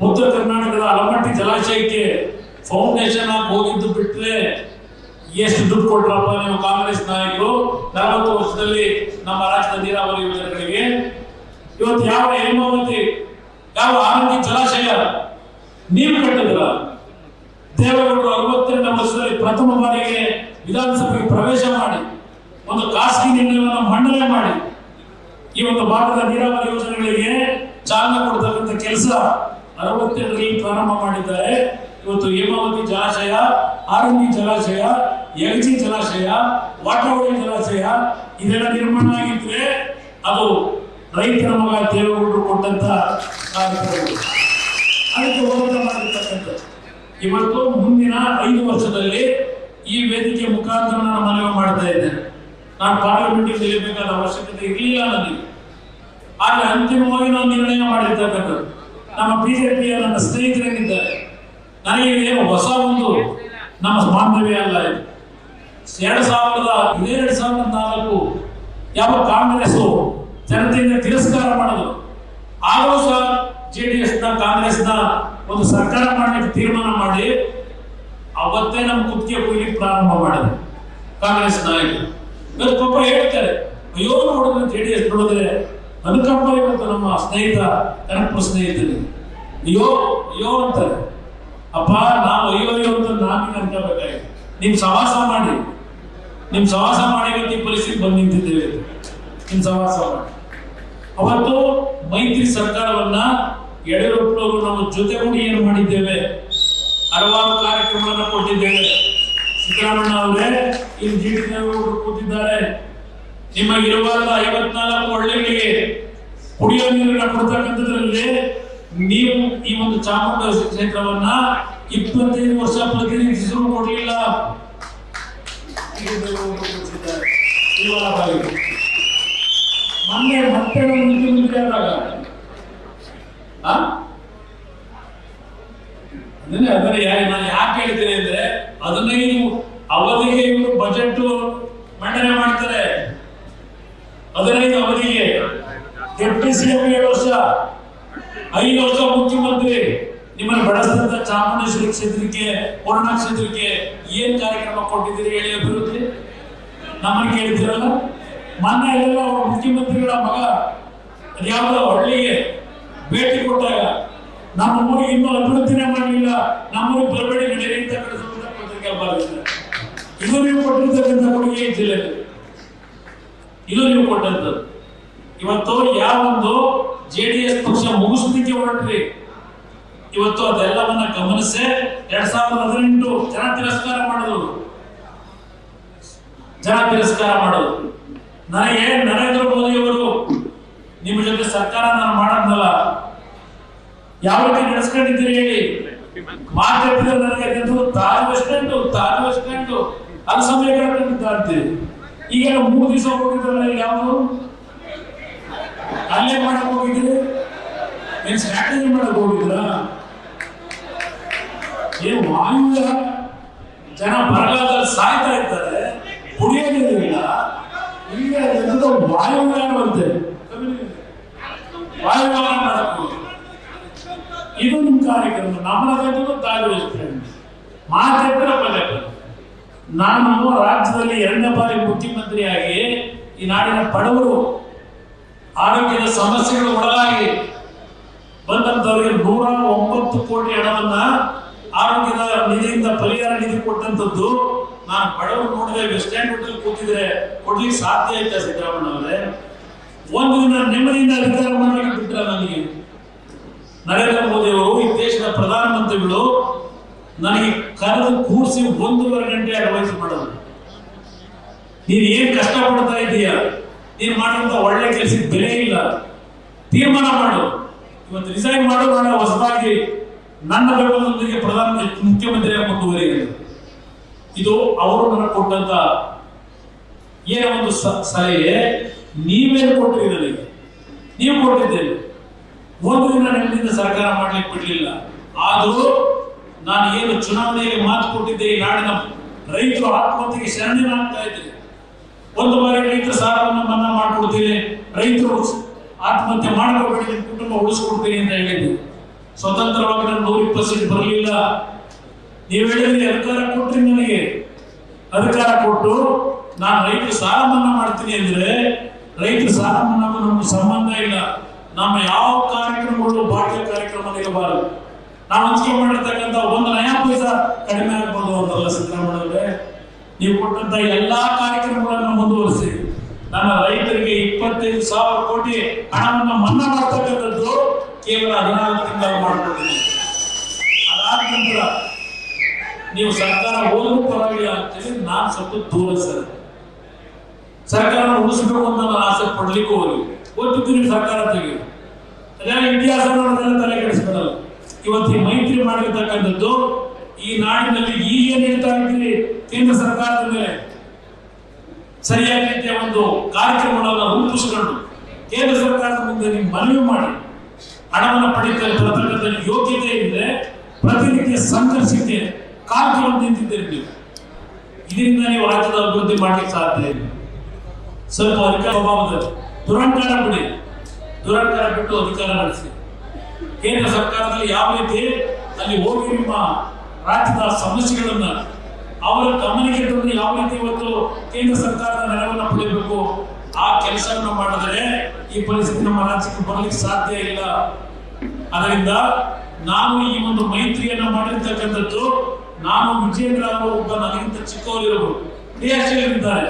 ಉತ್ತರ ಕರ್ನಾಟಕದ ಆಲಮಟ್ಟಿ ಜಲಾಶಯಕ್ಕೆ ಫೌಂಡೇಶನ್ ಆಗಿ ಹೋಗಿದ್ದು ಬಿಟ್ರೆ ಎಷ್ಟು ದುಡ್ಡು ಕೊಟ್ರಪ್ಪ ನೀವು ಕಾಂಗ್ರೆಸ್ ನಾಯಕರು 40 ವರ್ಷದಲ್ಲಿ ನಮ್ಮ ರಾಜ್ಯದ ನೀರಾವರಿ ಯೋಜನೆಗಳಿಗೆ? ಇವತ್ತು ಯಾವ ಹೇಮಾವತಿ, ಯಾವ ಆನಂದಿ ಜಲಾಶಯ ನೀವು ಕಟ್ಟಿದ್ರ? ದೇವೇಗೌಡರು 62 ವರ್ಷದಲ್ಲಿ ಪ್ರಥಮ ಬಾರಿಗೆ ವಿಧಾನಸಭೆಗೆ ಪ್ರವೇಶ ಮಾಡಿ ಒಂದು ಖಾಸಗಿ ನಿರ್ಣಯವನ್ನು ಮಂಡನೆ ಮಾಡಿ ಈ ಒಂದು ಭಾಗದ ನೀರಾವರಿ ಯೋಜನೆಗಳಿಗೆ ಚಾಲನೆ ಕೊಡ್ತಕ್ಕಂಥ ಕೆಲಸ 62ರಲ್ಲಿ ಪ್ರಾರಂಭ ಮಾಡಿದ್ದಾರೆ. ಇವತ್ತು ಹೇಮಾವತಿ ಜಲಾಶಯ, ಆರಂಗಿ ಜಲಾಶಯ, ಯಗಜಿ ಜಲಾಶಯ, ವಾಟರವಳಿ ಜಲಾಶಯ ಇದೆಲ್ಲ ನಿರ್ಮಾಣ ಆಗಿದ್ರೆ ಅದು ರೈತರ ಮಗ ದೇವೇಗೌಡರು ಕೊಟ್ಟಂತ ಕಾರ್ಯಕ್ರಮಗಳು, ಅದಕ್ಕೆ ಹೋರಾಟ ಮಾಡಿರ್ತಕ್ಕಂಥದ್ದು. ಇವತ್ತು ಮುಂದಿನ 5 ವರ್ಷದಲ್ಲಿ ಈ ವೇದಿಕೆ ಮುಖಾಂತರ ನಾನು ಮನವಿ ಮಾಡ್ತಾ ಇದ್ದೇನೆ. ನಾನು ಪಾರ್ಲಿಮೆಂಟ್ಗೆ ನಿಲ್ಲಬೇಕಾದ ಅವಶ್ಯಕತೆ ಇರಲಿಲ್ಲ ನನಗೆ, ಆದ್ರೆ ಅಂತಿಮವಾಗಿ ನಾವು ನಿರ್ಣಯ ಮಾಡಿರ್ತಕ್ಕಂಥದ್ದು. ನಮ್ಮ ಬಿಜೆಪಿಯ ನನ್ನ ಸ್ನೇಹಿತರೇನಿದ್ದಾರೆ, ನನಗೆ ಏನು ಹೊಸ ಒಂದು ನಮ್ಮ ಬಾಂಧವ್ಯ ಅಲ್ಲ ಇದು. 2004 ಯಾವ ಕಾಂಗ್ರೆಸ್ ಜನತೆಯಿಂದ ತಿರಸ್ಕಾರ ಮಾಡಿದ್ರು, ಆಗಲೂ ಸಹ ಜೆಡಿಎಸ್ ನ ಕಾಂಗ್ರೆಸ್ ನ ಒಂದು ಸರ್ಕಾರ ಮಾಡಲಿಕ್ಕೆ ತೀರ್ಮಾನ ಮಾಡಿ ಅವತ್ತೇ ನಮ್ಮ ಕುತ್ತಿಗೆ ಕೊಯ್ಲಿಕ್ಕೆ ಪ್ರಾರಂಭ ಮಾಡಿದ್ರು ಕಾಂಗ್ರೆಸ್ ನಾಯಕರು. ಇವತ್ತು ಪಾಪ ಹೇಳ್ತಾರೆ, ಅಯ್ಯೋ ನೋಡಿದ್ರೆ ಜೆಡಿಎಸ್ ನೋಡಿದ್ರೆ ಅನುಕಂಪ ಇವತ್ತು ನಮ್ಮ ಸ್ನೇಹಿತ ಕನಕಪುರ ಸ್ನೇಹಿತರಿಗೆ ಅಯ್ಯೋ ಅಯ್ಯೋ ಅಂತಾರೆ. ಅಪ್ಪ ನಾವು ಅಯ್ಯೋ ಅಯ್ಯೋ ಅಂತ ನಾವೇ ಅನ್ಕೋಬೇಕಾಗಿ ನಿಮ್ ಸವಾಸ ಮಾಡಿ ಇವತ್ತು ಈ ಪರಿಸ್ಥಿತಿ ಬಂದು ನಿಂತಿದ್ದೇವೆ. ನಿಮ್ ಸವಾಸ ಮಾಡಿ ಅವತ್ತು ಮೈತ್ರಿ ಸರ್ಕಾರವನ್ನ ಯಡಿಯೂರಪ್ಪನವರು ನಮ್ಮ ಜೊತೆಗೂಡಿ ಏನು ಮಾಡಿದ್ದೇವೆ, ಹಲವಾರು ಕಾರ್ಯಕ್ರಮಗಳನ್ನು ಕೊಟ್ಟಿದ್ದೇವೆ. ಸಿದ್ದರಾಮಯ್ಯ ಅವರೇ ಇಲ್ಲಿ ಜಿಡಿ ದೇವೇಗೌಡರು ಕೂತಿದ್ದಾರೆ, ನಿಮಗಿರುವಾಗ 54 ಹಳ್ಳಿಗಳಿಗೆ ಕುಡಿಯೋ ನೀರನ್ನ ಕೊಡ್ತಕ್ಕಂಥದ್ರಲ್ಲಿ ನೀವು ಈ ಒಂದು ಚಾಮುಂಡೇಶ್ವರಿ ಕ್ಷೇತ್ರವನ್ನ 25 ವರ್ಷ ಪ್ರತಿನಿಧಿಸಲು ಕೊಡಲಿಲ್ಲ. ಮೊನ್ನೆ ಮತ್ತೆ ಮುಖ್ಯಮಂತ್ರಿ ಆದಾಗ ನಾನು ಯಾಕೆ ಹೇಳ್ತೀನಿ ಅಂದ್ರೆ 15 ಅವಧಿಗೆ ಇವರು ಬಜೆಟ್ ಮಂಡನೆ ಮಾಡ್ತಾರೆ. 15 ಅವಧಿಗೆ ಡೆಪ್ಟಿ ಸಿಎಂ 7 ವರ್ಷ, 5 ವರ್ಷ ಮುಖ್ಯಮಂತ್ರಿ. ನಿಮ್ಮನ್ನು ಬಡಸ್ತಂತ ಚಾಮುಂಡೇಶ್ವರಿ ಕ್ಷೇತ್ರಕ್ಕೆ, ಕೊರೋನಾ ಕ್ಷೇತ್ರಕ್ಕೆ ಏನ್ ಕಾರ್ಯಕ್ರಮ ಕೊಟ್ಟಿದ್ದೀರಿ ಹೇಳಿ ಅಭಿವೃದ್ಧಿ? ನಮ್ಮನ್ನು ಕೇಳ್ತಿರಲ್ಲ. ಮೊನ್ನೆ ಎಲ್ಲ ಅವರು ಮುಖ್ಯಮಂತ್ರಿಗಳ ಮಗ ಯಾವ್ದೋ ಹಳ್ಳಿಗೆ ಭೇಟಿ ಕೊಟ್ಟಾಗ ನಮ್ಮ ಊರಿಗೆ ಇನ್ನೂ ಅಭಿವೃದ್ಧಿನೇ ಮಾಡಲಿಲ್ಲ, ನಮ್ಮೂರಿಗೆ ಬರಬೇಡಿ ನಡೆಯಿರಿ ಅಂತ ಪತ್ರಿಕೆ ಬರೆದಿದ್ದಾರೆ. ಇದು ನೀವು ಕೊಟ್ಟಿರ್ತಕ್ಕಂಥ ಕೊಡುಗೆ ಈ ಜಿಲ್ಲೆಯಲ್ಲಿ, ಇದು ನೀವು ಕೊಟ್ಟಂಥದ್ದು. ಇವತ್ತು ಯಾವೊಂದು ಜೆಡಿಎಸ್ ಪಕ್ಷ ಮುಗಿಸ್ಲಿಕ್ಕೆ ಹೊರಟ್ರಿ, ಇವತ್ತು ಅದೆಲ್ಲವನ್ನ ಗಮನಿಸಿ 2018 ಜನ ತಿರಸ್ಕಾರ ಮಾಡೋದು. ನನಗೆ ನರೇಂದ್ರ ಮೋದಿ ಅವರು ನಿಮ್ಮ ಜೊತೆ ಸರ್ಕಾರ ನಾನು ಮಾಡೋದ್ನಲ್ಲ, ಯಾವ ರೀತಿ ನಡೆಸ್ಕೊಂಡಿದ್ದೀರಿ ಹೇಳಿ. ಮಾತಾಡಿದ್ರೆ ನನಗೆ ತಾಜ್ ವೆಸ್ಟ್ ಸ್ಟ್ಯಾಂಡ್ ಅಲ್ಲಿ ಸಮಯ ಅಂತೀರಿ. ಈಗ 3 ದಿವಸ ಹೋಗಿದ್ರಲ್ಲ, ಯಾವುದು ಅಲ್ಲೇ ಮಾಡಕ್ ಹೋಗಿದ್ದೀರಿ? ಏನ್ ಸ್ಟ್ರಾಟಜಿ ಮಾಡಕ್ ಹೋಗಿದ್ರ? ಏನು ವಾಯುವ್ಯ ಜನ ಬರಗಾಲದಲ್ಲಿ ಸಾಯ್ತಾ ಇದ್ದಾರೆ, ಕುಡಿಯೋದಿಲ್ಲ. ಈಗ ವಾಯುವ್ಯಾನ ಅಂತೆ ವಾಯುವ್ಯಾನ ಮಾಡಕ್ ಇದು ನಿಮ್ ಕಾರ್ಯಕ್ರಮ. ನಮ್ಮದು ಮಾತಾಡ್ತಾರೆ ಪದೇ ಪದೇ. ನಾನು ರಾಜ್ಯದಲ್ಲಿ 2ನೇ ಬಾರಿ ಮುಖ್ಯಮಂತ್ರಿಯಾಗಿ ಈ ನಾಡಿನ ಬಡವರು ಆರೋಗ್ಯದ ಸಮಸ್ಯೆಗಳು ಒಳಗಾಗಿ ಬಂದಂತವರಿಗೆ 109 ಕೋಟಿ ಹಣವನ್ನ ಆರೋಗ್ಯದ ನಿಧಿಯಿಂದ ಪರಿಹಾರ ನಿಧಿ ಕೊಟ್ಟಂತದ್ದು ನಾನು ಬಡವರು ನೋಡಿದ್ರೆ ವೆಸ್ಟ್ ಸ್ಟ್ಯಾಂಡ್ ಹೋಟೆಲ್ ಕೂತಿದ್ರೆ ಕೊಡ್ಲಿಕ್ಕೆ ಸಾಧ್ಯ ಆಯ್ತಾ ಸಿದ್ದರಾಮಯ್ಯ ಅವರೇ? ಒಂದು ದಿನ ನೆಮ್ಮದಿಯಿಂದ ಅಧಿಕಾರ ಮಾಡಲಿಕ್ಕೆ ಬಿಟ್ರ ನನಗೆ? ನರೇಂದ್ರ ಮೋದಿ ಅವರು, ಈ ದೇಶದ ಪ್ರಧಾನಮಂತ್ರಿಗಳು ನನಗೆ ಕರೆದು ಕೂರಿಸಿ 1.5 ಗಂಟೆ ಅಡ್ವೈಸ್ ಮಾಡೋದು. ನೀನ್ ಏನ್ ಕಷ್ಟ ಪಡ್ತಾ ಇದೀಯ, ನೀನ್ ಮಾಡುವಂತ ಒಳ್ಳೆ ಕೆಲಸಕ್ಕೆ ಬೆಲೆ ಇಲ್ಲ, ತೀರ್ಮಾನ ಮಾಡು, ಇವತ್ತು ರಿಸೈನ್ ಮಾಡು, ನಾಳೆ ಹೊಸದಾಗಿ ನನ್ನ ಬೆಂಬಲದೊಂದಿಗೆ ಮುಖ್ಯಮಂತ್ರಿಯಾಗಿ ಮುಂದುವರಿಯುವುದು. ಇದು ಅವರು ನನಗೆ ಕೊಟ್ಟಂತ ಏನೋ ಒಂದು ಸಲಹೆ. ನೀವೇನು ಕೊಟ್ರಿ ನನಗೆ? ನೀವು ಕೊಟ್ಟಿದ್ದೇನೆ. ಒಂದು ದಿನ ನೆಮ್ಮದಿಯಿಂದ ಸರ್ಕಾರ ಮಾಡ್ಲಿಕ್ಕೆ ಬಿಡ್ಲಿಲ್ಲ. ಆದರೂ ನಾನು ಏನು ಚುನಾವಣೆಯಲ್ಲಿ ಮಾತು ಕೊಟ್ಟಿದ್ದೆ, ಈ ನಾಡಿನ ರೈತರು ಆತ್ಮಹತ್ಯೆಗೆ ಶರಣಾಗ್ತಾ ಇದ್ದೇನೆ. ಒಂದು ಬಾರಿ ರೈತರ ಸಾಲವನ್ನು ಮನ್ನಾ ಮಾಡ್ಕೊಡ್ತೀನಿ, ರೈತರು ಆತ್ಮಹತ್ಯೆ ಮಾಡ್ಕೋಬೇಡಿ, ಕುಟುಂಬ ಉಳಿಸ್ಕೊಡ್ತೀನಿ ಅಂತ ಹೇಳಿದ್ದೆ. ಸ್ವತಂತ್ರವಾಗಿ ನಾನು 120% ಬರಲಿಲ್ಲ. ನೀವು ಹೇಳಿದ್ರಿ ಅಧಿಕಾರ ಕೊಟ್ರಿ, ನನಗೆ ಅಧಿಕಾರ ಕೊಟ್ಟು ನಾನು ರೈತರ ಸಾಲ ಮನ್ನಾ ಮಾಡ್ತೀನಿ ಅಂದ್ರೆ, ರೈತರ ಸಾಲ ಮನ್ನಾಗೂ ನಮ್ಗೆ ಸಂಬಂಧ ಇಲ್ಲ. ನಮ್ಮ ಯಾವ ಕಾರ್ಯಕ್ರಮಗಳು ಬಾಹ್ಯ ಕಾರ್ಯಕ್ರಮ ಇರಬಾರದು. ನಾವು ಹಂಚಿಕೆ ಮಾಡಿರ್ತಕ್ಕಂಥ 1 ನಯಾ ಪೈಸಾ ಕಡಿಮೆ ಆಗ್ಬೋದು ಅಂತಲ್ಲ ಸಿದ್ದರಾಮಯ್ಯ ಅವರೇ. ನೀವು ಕೊಟ್ಟಂತ ಎಲ್ಲಾ ಕಾರ್ಯಕ್ರಮಗಳನ್ನು ಮುಂದುವರಿಸಿ ನನ್ನ ರೈತರಿಗೆ 25,000 ಕೋಟಿ ಹಣವನ್ನು ಮನ್ನಾ ಮಾಡ್ತಕ್ಕಂಥದ್ದು ಕೇವಲ 14 ತಿಂಗಳು ಮಾಡ್ಕೊಡ್ತೀನಿ. ಅದಾದ ನಂತರ ನೀವು ಸರ್ಕಾರ ಹೋದ್ರೂ ಪರವಾಗಿಲ್ಲ ಅಂತೇಳಿ ನಾನು ಸ್ವಲ್ಪ ದೂರ ಸರ್ಕಾರ ಉಳಿಸಬೇಕು ಅಂತ ನಾನು ಆಸೆ ಪಡ್ಲಿಕ್ಕೂ ಓದ್ತಿದ್ದೀನಿ. ಸರ್ಕಾರ ತೆಗೆದು ಅದೆಲ್ಲ ಇತಿಹಾಸ ತಲೆ ಕೆಡಿಸ್ಬಿಡಲ್ಲ. ಇವತ್ತು ಈ ಮೈತ್ರಿ ಮಾಡಿರ್ತಕ್ಕಂಥದ್ದು ಈ ನಾಡಿನಲ್ಲಿ ಈಗೇನು ಹೇಳ್ತಾ ಇದ್ದೀರಿ, ಕೇಂದ್ರ ಸರ್ಕಾರದ ಮೇಲೆ ಸರಿಯಾದ ರೀತಿಯ ಒಂದು ಕಾರ್ಯಕ್ರಮಗಳನ್ನು ರೂಪಿಸಿಕೊಂಡು ಕೇಂದ್ರ ಸರ್ಕಾರದ ಮುಂದೆ ನೀವು ಮನವಿ ಮಾಡಿ ಹಣವನ್ನು ಪಡೆಯತಕ್ಕಂಥ ಯೋಗ್ಯತೆ ಇದ್ರೆ ಪ್ರತಿನಿತ್ಯ ಸಂಘರ್ಷಕ್ಕೆ ಕಾರ್ಯಕ್ರಮ ನಿಂತಿದ್ದೀರಿ ನೀವು. ಇದರಿಂದ ನೀವು ರಾಜ್ಯದ ಅಭಿವೃದ್ಧಿ ಮಾಡ್ಲಿಕ್ಕೆ ಸಾಧ್ಯ ಇಲ್ಲ. ಸ್ವಲ್ಪ ಅಧಿಕಾರ ಸ್ವಭಾವದಲ್ಲಿ ದುರಂಕಾರ ಬಿಡಿ, ದುರಂಕಾರ ಬಿಟ್ಟು ಅಧಿಕಾರ ನಡೆಸಿ. ಕೇಂದ್ರ ಸರ್ಕಾರದಲ್ಲಿ ಯಾವ ರೀತಿ ಅಲ್ಲಿ ಹೋಗಿ ನಿಮ್ಮ ರಾಜ್ಯದ ಸಮಸ್ಯೆಗಳನ್ನ ಅವರ ಗಮನಕ್ಕೆ ತಂದು ಯಾವ ರೀತಿ ಇವತ್ತು ಕೇಂದ್ರ ಸರ್ಕಾರದ ನೆರವನ್ನು ಪಡೆಯಬೇಕು ಆ ಕೆಲಸವನ್ನು ಮಾಡಿದರೆ ಈ ಪರಿಸ್ಥಿತಿ ನಮ್ಮ ರಾಜ್ಯಕ್ಕೆ ಬರಲಿಕ್ಕೆ ಸಾಧ್ಯ ಇಲ್ಲ. ಅದರಿಂದ ನಾನು ಈ ಒಂದು ಮೈತ್ರಿಯನ್ನ ಮಾಡಿರ್ತಕ್ಕಂಥದ್ದು, ನಾನು ವಿಜೇಂದ್ರ ಅವರು ಒಬ್ಬ ನನಗಿಂತ ಚಿಕ್ಕವರಿರುವರು ಕ್ರಿಯಾಶೀಲರಿದ್ದಾರೆ.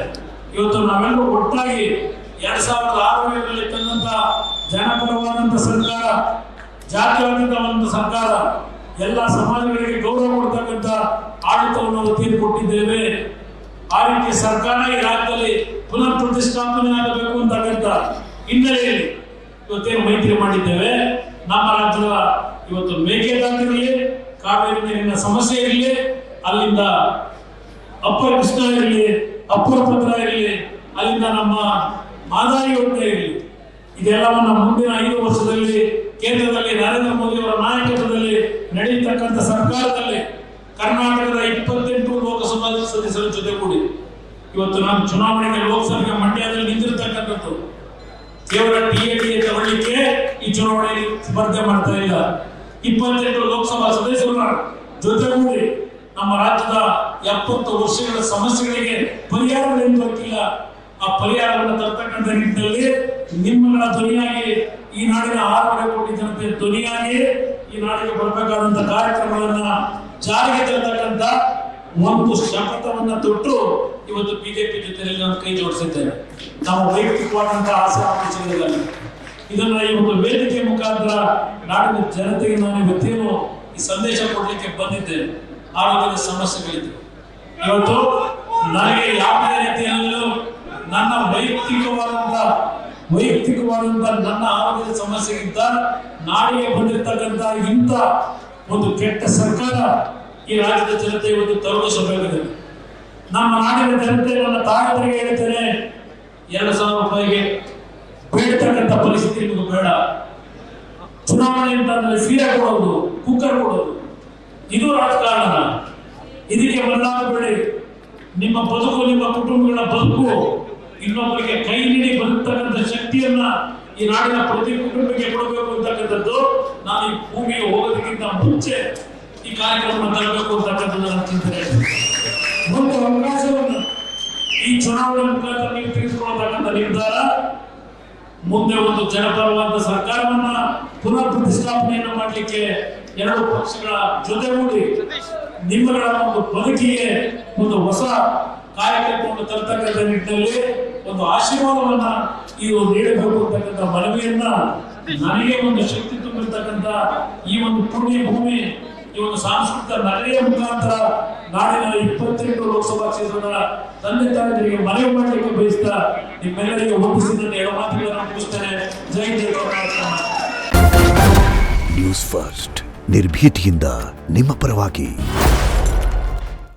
ಇವತ್ತು ನಾವೆಲ್ಲರೂ ಒಟ್ಟಾಗಿ 2006ರಲ್ಲಿ ತಂದಂತ ಜನಪರವಾದಂತ ಸರ್ಕಾರ, ಜಾತಿವಾದಂತ ಒಂದು ಸರ್ಕಾರ, ಎಲ್ಲ ಸಮಾಜಗಳಿಗೆ ಗೌರವ ಕೊಡ್ತಕ್ಕಂಥ ಆಡಳಿತವನ್ನು ಒತ್ತಿಗೆ ಕೊಟ್ಟಿದ್ದೇವೆ. ಆ ರೀತಿಯ ಸರ್ಕಾರ ಈ ರಾಜ್ಯದಲ್ಲಿ ಪುನರ್ ಪ್ರತಿಷ್ಠಾಪನೆ ಆಗಬೇಕು ಅಂತಕ್ಕಂಥ ಹಿನ್ನೆಲೆಯಲ್ಲಿ ಇವತ್ತೇನು ಮೈತ್ರಿ ಮಾಡಿದ್ದೇವೆ. ನಮ್ಮ ರಾಜ್ಯದ ಇವತ್ತು ಮೇಕೆದಾಟಿರಲಿ, ಕಾವೇರಿ ನೀರಿನ ಸಮಸ್ಯೆ ಇರಲಿ, ಅಲ್ಲಿಂದ ಅಪ್ಪರ್ ಕೃಷ್ಣ ಇರಲಿ, ಅಪ್ಪರ್ ಭದ್ರಾ ಇರಲಿ, ಅಲ್ಲಿಂದ ನಮ್ಮ ಮಾದಾಯಿ ಯೋಜನೆ ಇರಲಿ, ಇದೆಲ್ಲವನ್ನ ಮುಂದಿನ 5 ವರ್ಷದಲ್ಲಿ ಕೇಂದ್ರದಲ್ಲಿ ನರೇಂದ್ರ ಮೋದಿ ಅವರ ನಾಯಕತ್ವದಲ್ಲಿ ನಡೆಯತಕ್ಕಂಥ ಸರ್ಕಾರದಲ್ಲಿ ಕರ್ನಾಟಕದ 28 ಲೋಕಸಭಾ ಸದಸ್ಯರ ಜೊತೆಗೂಡಿ ಇವತ್ತು ನಾನು ಚುನಾವಣೆಗೆ ಲೋಕಸಭೆಗೆ ಮಂಡ್ಯದಲ್ಲಿ ನಿಂತಿರ್ತಕ್ಕಂಥದ್ದು ಕೇವಲ ಟಿಎಡಿಎ ತಗೊಳ್ಳಿಕ್ಕೆ ಈ ಚುನಾವಣೆಯಲ್ಲಿ ಸ್ಪರ್ಧೆ ಮಾಡ್ತಾ ಇಲ್ಲ. 28 ಲೋಕಸಭಾ ಸದಸ್ಯರ ಜೊತೆಗೂಡಿ ನಮ್ಮ ರಾಜ್ಯದ 70 ವರ್ಷಗಳ ಸಮಸ್ಯೆಗಳಿಗೆ ಪರಿಹಾರಗಳೇನು ದೊರಕಿಲ್ಲ, ಆ ಪರಿಹಾರವನ್ನು ತರ್ತಕ್ಕಂಥ ನಿಟ್ಟಿನಲ್ಲಿ ನಿಮ್ಮಗಳ ಧ್ವನಿಯಾಗಿ ಈ ನಾಡಿನ 6.5 ಕೋಟಿ ಜನತೆ ಧ್ವನಿಯಾಗಿ ಈ ನಾಡಿಗೆ ಬರಬೇಕಾದಂತ ಕಾರ್ಯಕ್ರಮಗಳನ್ನ ಜಾರಿಗೆ ತರತಕ್ಕಂತ ಒಂದು ಶಪಥವನ್ನ ತೊಟ್ಟು ಇವತ್ತು ಬಿಜೆಪಿ ಜೊತೆಯಲ್ಲಿ ನಾನು ಕೈ ಜೋಡಿಸಿದ್ದೇನೆ. ನಾವು ವೈಯಕ್ತಿಕವಾದಂತಹ ಆಸೆ ಆಕಾಂಕ್ಷೆಗಳಿಲ್ಲ. ಇದನ್ನ ಇವತ್ತು ವೇದಿಕೆ ಮುಖಾಂತರ ನಾಡಿನ ಜನತೆಗೆ ನಾನು ಇವತ್ತೇನು ಈ ಸಂದೇಶ ಕೊಡ್ಲಿಕ್ಕೆ ಬಂದಿದ್ದೇನೆ. ಆರೋಗ್ಯದ ಸಮಸ್ಯೆಗಳಿದೆ. ಇವತ್ತು ನನಗೆ ಯಾವುದೇ ರೀತಿಯಲ್ಲೂ ನನ್ನ ವೈಯಕ್ತಿಕವಾದಂತ ನನ್ನ ಆರೋಗ್ಯದ ಸಮಸ್ಯೆಗಿಂತ ನಾಡಿಗೆ ಬಂದಿರತಕ್ಕಂತ ಇಂಥ ಒಂದು ಕೆಟ್ಟ ಸರ್ಕಾರ ಈ ರಾಜ್ಯದ ಜನತೆ ಇವತ್ತು ತರುಣಿಸಬೇಕಿದೆ. ನಮ್ಮ ನಾಡಿನ ಜನತೆ ನನ್ನ ತಾಯಂದರಿಗೆ ಹೇಳ್ತೇನೆ, 2,000 ರೂಪಾಯಿಗೆ ಬೇಡತಕ್ಕಂಥ ಪರಿಸ್ಥಿತಿ ನಿಮಗೆ ಬೇಡ. ಚುನಾವಣೆ ಅಂತಂದ್ರೆ ಸೀರೆ ಕೊಡೋದು, ಕುಕ್ಕರ್ ಕೊಡೋದು, ಇದು ರಾಜಕಾರಣ. ಇದಕ್ಕೆ ಬದಲಾಗಬೇಡಿ. ನಿಮ್ಮ ಬದುಕು, ನಿಮ್ಮ ಕುಟುಂಬಗಳ ಬದುಕು ಇನ್ನೊಬ್ಬರಿಗೆ ಕೈ ನೀಡಿ ಬದುಕ್ತಕ್ಕಂಥ ಶಕ್ತಿಯನ್ನ ಈ ನಾಡಿನ ಪ್ರತಿ ಕುಟುಂಬಕ್ಕೆ ಕೊಡಬೇಕು ಅಂತಕ್ಕಂಥದ್ದು ನಾನು ಈ ಭೂಮಿಗೆ ಹೋಗೋದಕ್ಕಿಂತ ಮುಂಚೆ ಈ ಕಾರ್ಯಕ್ರಮವನ್ನು ತರಬೇಕು ಅಂತಕ್ಕಂಥದ್ದು ನನ್ನ ಚಿಂತನೆ. ಒಂದು ಅವಕಾಶವನ್ನು ಈ ಚುನಾವಣೆ ಮುಖಾಂತರ ನೀವು ತೆಗೆದುಕೊಳ್ಳತಕ್ಕಂಥ ನಿರ್ಧಾರ ಮುಂದೆ ಒಂದು ಜನಪರವಾದ ಸರ್ಕಾರವನ್ನ ಪುನರ್ ಪ್ರತಿಷ್ಠಾಪನೆಯನ್ನು ಮಾಡಲಿಕ್ಕೆ ಎರಡು ಪಕ್ಷಗಳ ಜೊತೆಗೂಡಿ ನಿಮ್ಮಗಳ ಒಂದು ಬದುಕಿಗೆ ಒಂದು ಹೊಸ ಕಾರ್ಯಕ್ರಮವನ್ನು ತರ್ತಕ್ಕಂಥ ನಿಟ್ಟಿನಲ್ಲಿ ಒಂದು ಆಶೀರ್ವಾದವನ್ನ ಇದು ನೀಡಬೇಕು ಅಂತಕ್ಕಂಥ ಮನವಿಯನ್ನ ನನಗೆ ಒಂದು ಶಕ್ತಿ ತುಂಬಿರ್ತಕ್ಕಂಥ ಈ ಒಂದು ಪುಣ್ಯ ಭೂಮಿ, ಈ ಒಂದು ಸಾಂಸ್ಕೃತಿಕ ನಗರಿಯ ಮುಖಾಂತರ ನಾಡಿನ 28 ಲೋಕಸಭಾ ಕ್ಷೇತ್ರದ ತಂದೆ ತಾಯಿಗಳಿಗೆ ಮನವಿ ಮಾಡಲಿಕ್ಕೆ ಬಯಸ್ತಾ ನಿಮ್ಮೆಲ್ಲರಿಗೆ ಒಪ್ಪಿಸಿದ ಎರಡು ಮಾತುಗಳನ್ನು ಮುಗಿಸ್ತೇನೆ. ಜೈ ಜೈ ಕರ್ನಾಟಕ. ನ್ಯೂಸ್ ಫಸ್ಟ್ ನಿರ್ಭೀತಿಯಿಂದ ನಿಮ್ಮ ಪರವಾಗಿ.